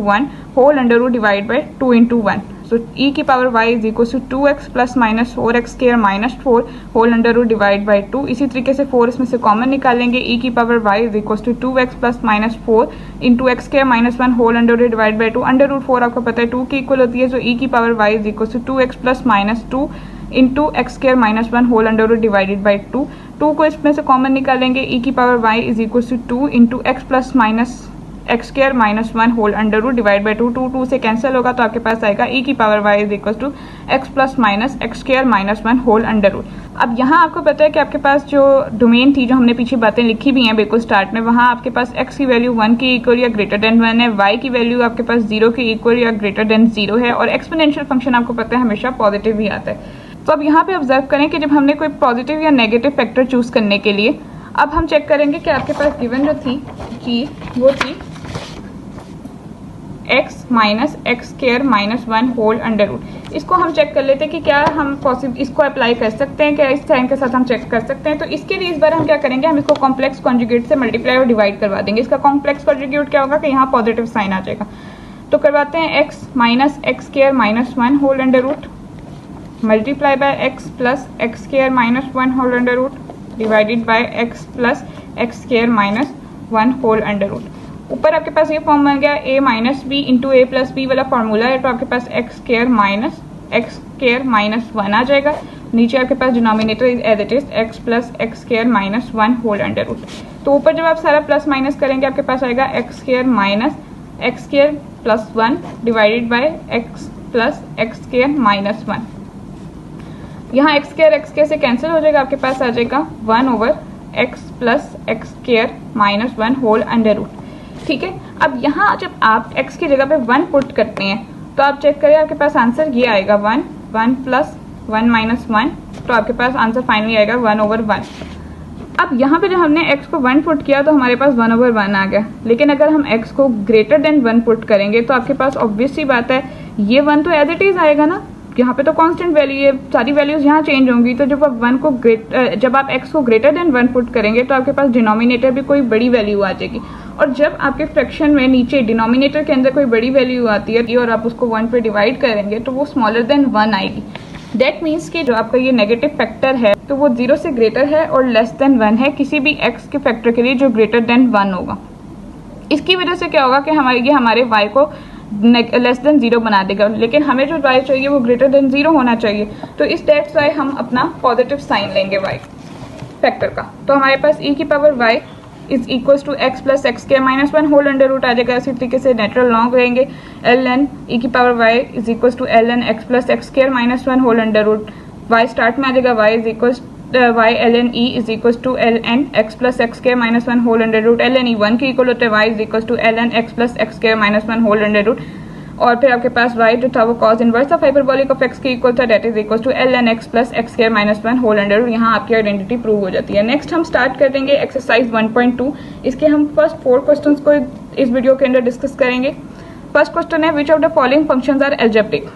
1 whole under root divide by 2 into 1। So e की power y is equal to 2x plus minus 4x square minus 4 whole under root divide by 2। इसी तरीके से 4 इसमें से common निकालेंगे, e की power y is equal to 2x plus minus 4 into x square minus 1 whole under root divide by 2। Under root 4 आपको पता है 2 की इक्वल होती है, सो e की power y is equal to 2x plus minus 2 into x square minus 1 whole under root divided by 2। 2 को इसमें से कॉमन निकालेंगे, e की power y is equal to 2 into x plus minus x square minus 1 whole under root divide by 2। 2 से cancel होगा तो आपके पास आएगा e की power y is equal to x plus minus x square minus 1 whole under root. अब यहाँ आपको पता है कि आपके पास जो डोमेन थी, जो हमने पीछे बातें लिखी भी हैं बिल्कुल स्टार्ट में, वहाँ आपके पास x की वैल्यू 1 के इक्वल या ग्रेटर देन 1 है, y की वैल्यू आपके पास 0 के इक्वल या ग्रेटर देन 0 है, और एक्सपोनेंशियल फंक्शन आपको पता है हमेशा पॉजिटिव ही आता है। तो अब यहाँ पे ऑब्जर्व करें कि जब हमने कोई पॉजिटिव या नेगेटिव फैक्टर चूज करने के लिए, अब हम चेक करेंगे कि आपके पास गिवन जो थी कि वो थी x minus x square minus 1 whole under root. इसको हम चेक कर लेते हैं कि क्या हम पॉसिबल इसको अप्लाई कर सकते हैं, क्या इस साइन के साथ हम चेक कर सकते हैं। तो इसके लिए इस बार हम क्या करेंगे, हम इसको कॉम्प्लेक्स कॉन्जुगेट से मल्टीप्लाई और डिवाइड करवा देंगे। इसका कॉम्प्लेक्स कॉन्जुगेट क्या होगा कि यहाँ पॉजिटिव साइन आ जाएगा। तो करवाते हैं x minus x square minus 1 whole under root multiply by x plus x square minus 1 whole under root divided by x plus x square minus 1 whole under root. ऊपर आपके पास ये फॉर्म बन गया a minus b into a plus b वाला formula है, तो आपके पास एक्स स्क्वायर माइनस 1 आ जाएगा। नीचे आपके पास denominator as it is x plus x square minus 1 whole under root. तो ऊपर जब आप सारा प्लस माइनस करेंगे आपके पास आएगा x square minus x square plus 1 divided by x plus x square minus 1। यहाँ एक्स स्क्वायर से कैंसिल हो जाएगा, आपके पास आ जाएगा 1 over x plus x square minus 1 whole under root. ठीक है, अब यहाँ जब आप x की जगह पे 1 पुट करते हैं तो आप चेक करें आपके पास आंसर ये आएगा 1 प्लस 1 माइनस 1, तो आपके पास आंसर फाइनली आएगा 1 ओवर 1। अब यहाँ पे जब हमने x को 1 पुट किया तो हमारे पास 1 ओवर 1 आ गया, लेकिन अगर हम x को ग्रेटर देन 1 पुट करेंगे तो आपके पास ऑब्वियस सी बात है ये 1 तो एज इट इज आएगा ना, यहाँ पे तो कांस्टेंट वैल्यू है, सारी वैल्यूज यहाँ चेंज होंगी। तो जब आप जब आप x को ग्रेटर देन 1 पुट करेंगे तो आपके पास डिनोमिनेटर भी कोई बड़ी वैल्यू आ जाएगी, और जब आपके फ्रैक्शन में नीचे डिनोमिनेटर के अंदर कोई बड़ी वैल्यू आती है और आप उसको 1 पे डिवाइड करेंगे तो वो स्मॉलर देन 1 आएगी। दैट मीन्स कि जो आपका ये नेगेटिव फैक्टर है तो वो 0 से ग्रेटर है और लेस देन 1 है किसी भी x के फैक्टर के लिए जो ग्रेटर देन 1 होगा। इसकी वजह से क्या होगा कि हमारे y को लेस देन 0 बना देगा, लेकिन हमें जो y चाहिए वो ग्रेटर देन 0 होना चाहिए। तो इस दैट्स वाई हम अपना पॉजिटिव साइन लेंगे y फैक्टर का। तो हमारे पास e की power y is equals to x plus x square minus 1 whole under root आ जाएगा। इसी तरीके से नेचुरल लॉन्ग रहेंगे ln e की power y is equals to ln x plus x square minus 1 whole under root. y start में आ जाएगा y is equals y ln e is equals to ln x plus x square minus 1 whole under root. ln e 1 के equal होता है y is equals to ln x plus x square minus 1 whole under root. और फिर आपके पास y जो था वो cos inverse of hyperbolic of x के इक्वल था, that is equals to ln x plus x square minus 1 whole under root. यहाँ आपकी आइडेंटिटी प्रूव हो जाती है। नेक्स्ट हम स्टार्ट कर देंगे एक्सरसाइज 1.2। इसके हम फर्स्ट 4 क्वेश्चंस को इस वीडियो के अंदर डिस्कस करेंगे। फर्स्ट क्वेश्चन है which of the following functions are algebraic.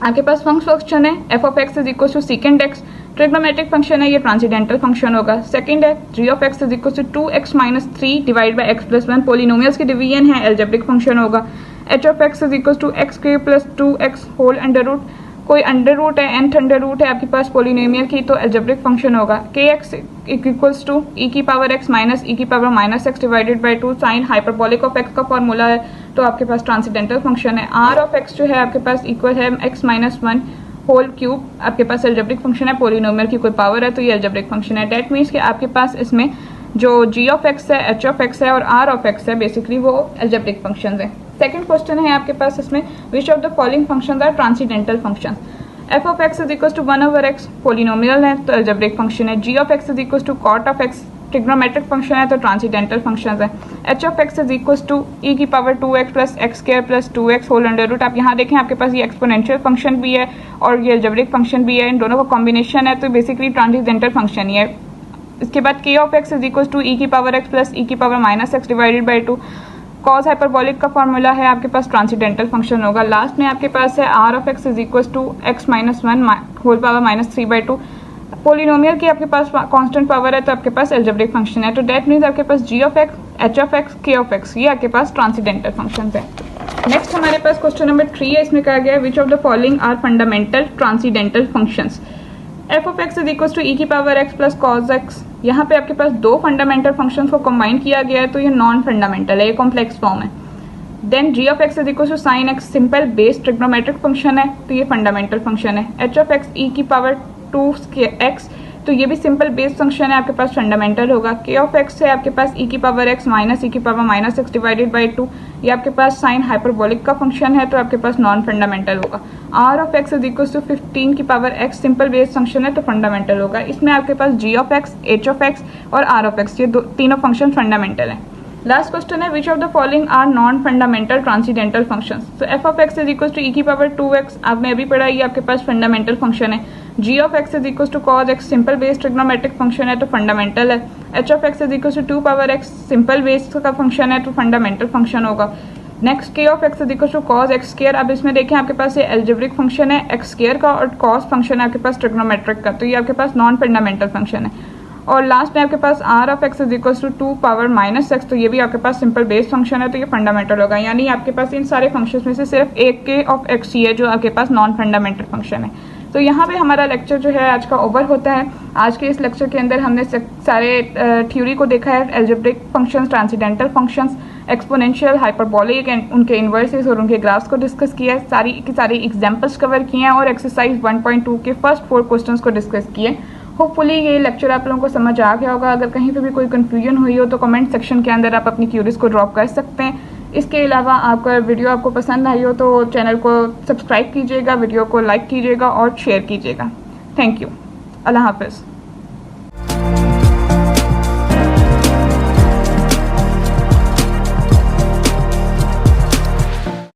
आपके पास फर्स्ट फंक्शन है f of x is equal to second x, trigonometric function है, ये ट्रांसीडेंटल फंक्शन होगा। सेकंड है g of x is equal to 2x minus 3 divide by x plus 1, polynomials की division है, algebraic function होगा। H of x is equal to x square plus 2x whole under root, कोई under root है, nth under root है आपके पास polynomial की, तो algebraic function होगा। के एक्स इक्वल्स टू ई की पावर एक्स माइनस ई की power minus x divided by 2, sign hyperbolic of x का फॉर्मूला है, तो आपके पास ट्रांसीडेंटल फंक्शन है। आर ऑफ एक्स जो है आपके पास इक्वल है एक्स माइनस 1 होल क्यूब, आपके पास एल्जेब्रिक फंक्शन है, पोलिनोमियल की कोई पावर है तो ये एल्जेब्रिक फंक्शन है। दैट मीन्स कि आपके पास इसमें जो जी ऑफ एक्स है, एच ऑफ एक्स है और आर ऑफ एक्स है, बेसिकली वो एल्जेब्रिक फंक्शंस है। सेकंड क्वेश्चन है आपके पास इसमें which of the following functions are transcendental function. F of x is equal to 1 over x, polynomial है तो एल्जेब्रिक फंक्शन है। G of x is equal to cot of x, trigonometric function है तो transcendental function है। H of x is equal to e की power 2x plus x square plus 2x whole under root. आप यहाँ देखें आपके पास ये एक्सपोनेंशियल फंक्शन भी है और ये एल्जेब्रिक फंक्शन भी है, इन दोनों का कॉम्बिनेशन है तो बेसिकली ट्रांसीडेंटल फंक्शन ही है। इसके बाद k of x is equal to e की पावर एक्स प्लस ई की power minus x divided by 2, cos hyperbolic का फॉर्मूला है, आपके पास ट्रांसीडेंटल फंक्शन होगा। लास्ट में आपके पास है r of x is equal to x minus 1 whole power minus 3/2, polynomial की आपके पास कांस्टेंट पावर है तो आपके पास एल्जेब्रिक फंक्शन है। तो दैट मीन्स आपके पास g of x, h of x, k of x, ये आपके पास ट्रांसीडेंटल फंक्शन है। नेक्स्ट हमारे पास क्वेश्चन नंबर 3 है, इसमें कहा गया है which of the following are fundamental transcendental functions. F of x is equal to e की power x plus cos x, यहाँ पे आपके पास दो फंडामेंटल फंक्शंस को कंबाइन किया गया है तो ये नॉन फंडामेंटल है, ये कॉम्प्लेक्स फॉर्म है। Then g of x is equal to sine x, simple base trigonometric function है तो ये फंडामेंटल फंक्शन है। एच ऑफ एक्स ई की पावर 2x, तो ये भी सिंपल बेस फंक्शन है, आपके पास फंडामेंटल होगा। के ऑफ एक्स है आपके पास ई की पावर एक्स माइनस ई की power minus x divided by 2, ये आपके पास साइन हाइपरबोलिक का फंक्शन है तो आपके पास नॉन फंडामेंटल होगा। R of x is equal to 15 की power x, simple base function है तो फंडामेंटल होगा। इसमें आपके पास g of x, h of x और आर ऑफ एक्स, ये तीनों फंक्शन फंडामेंटल हैं। लास्ट क्वेश्चन है which of the following are non fundamental transcendental functions. तो f of x is equal to e की पावर 2x, आपने अभी पढ़ा ये आपके पास फंडामेंटल फंक्शन है। G of x is equal to cos x, simple base trigonometric function है तो फंडामेंटल है। H of x is equal to 2 power x, simple base का फंक्शन है तो फंडामेंटल फंक्शन होगा। Next k of x is equal to cos x square. अब इसमें देखें आपके पास ये एल्जेब्रिक फंक्शन है एक्स स्क्वायर का और कॉस फंक्शन है आपके पास ट्रिग्नोमेट्रिक का, तो ये आपके पास नॉन फंडामेंटल फंक्शन है। और लास्ट में आपके पास r of x is equal to 2 power minus x, तो ये भी आपके पास सिंपल बेस फंक्शन है, तो ये फंडामेंटल होगा। यानी आपके पास इन सारे फंक्शंस में से सिर्फ एक के ऑफ एक्स ही है जो आपके पास नॉन फंडामेंटल फंक्शन है। तो यहाँ पे हमारा लेक्चर जो है आज का ओवर होता है। आज के इस लेक्चर के अंदर हमने सारे थ्योरी को देखा है, algebraic functions, transcendental functions, exponential, hyperbolic and उनके इन्वर्सेस और उनके ग्राफ्स को डिस्कस किया है, सारी की सारी एग्जांपल्स कवर किए हैं और एक्सरसाइज 1.2 के फर्स्ट 4 क्वेश्चंस को डिस्कस किए। होपफुली ये लेक्चर आप लोगों को समझ आ गया होगा। अगर कहीं पे भी कोई कन्फ्यूजन हुई हो तो कमेंट सेक्शन के अंदर आप अपनी क्यूरीज को ड्रॉप कर सकते हैं। इसके अलावा आपका वीडियो आपको पसंद आई हो तो चैनल को सब्सक्राइब कीजिएगा, वीडियो को लाइक कीजिएगा और शेयर कीजिएगा। Thank you. अल्लाह हाफिज़।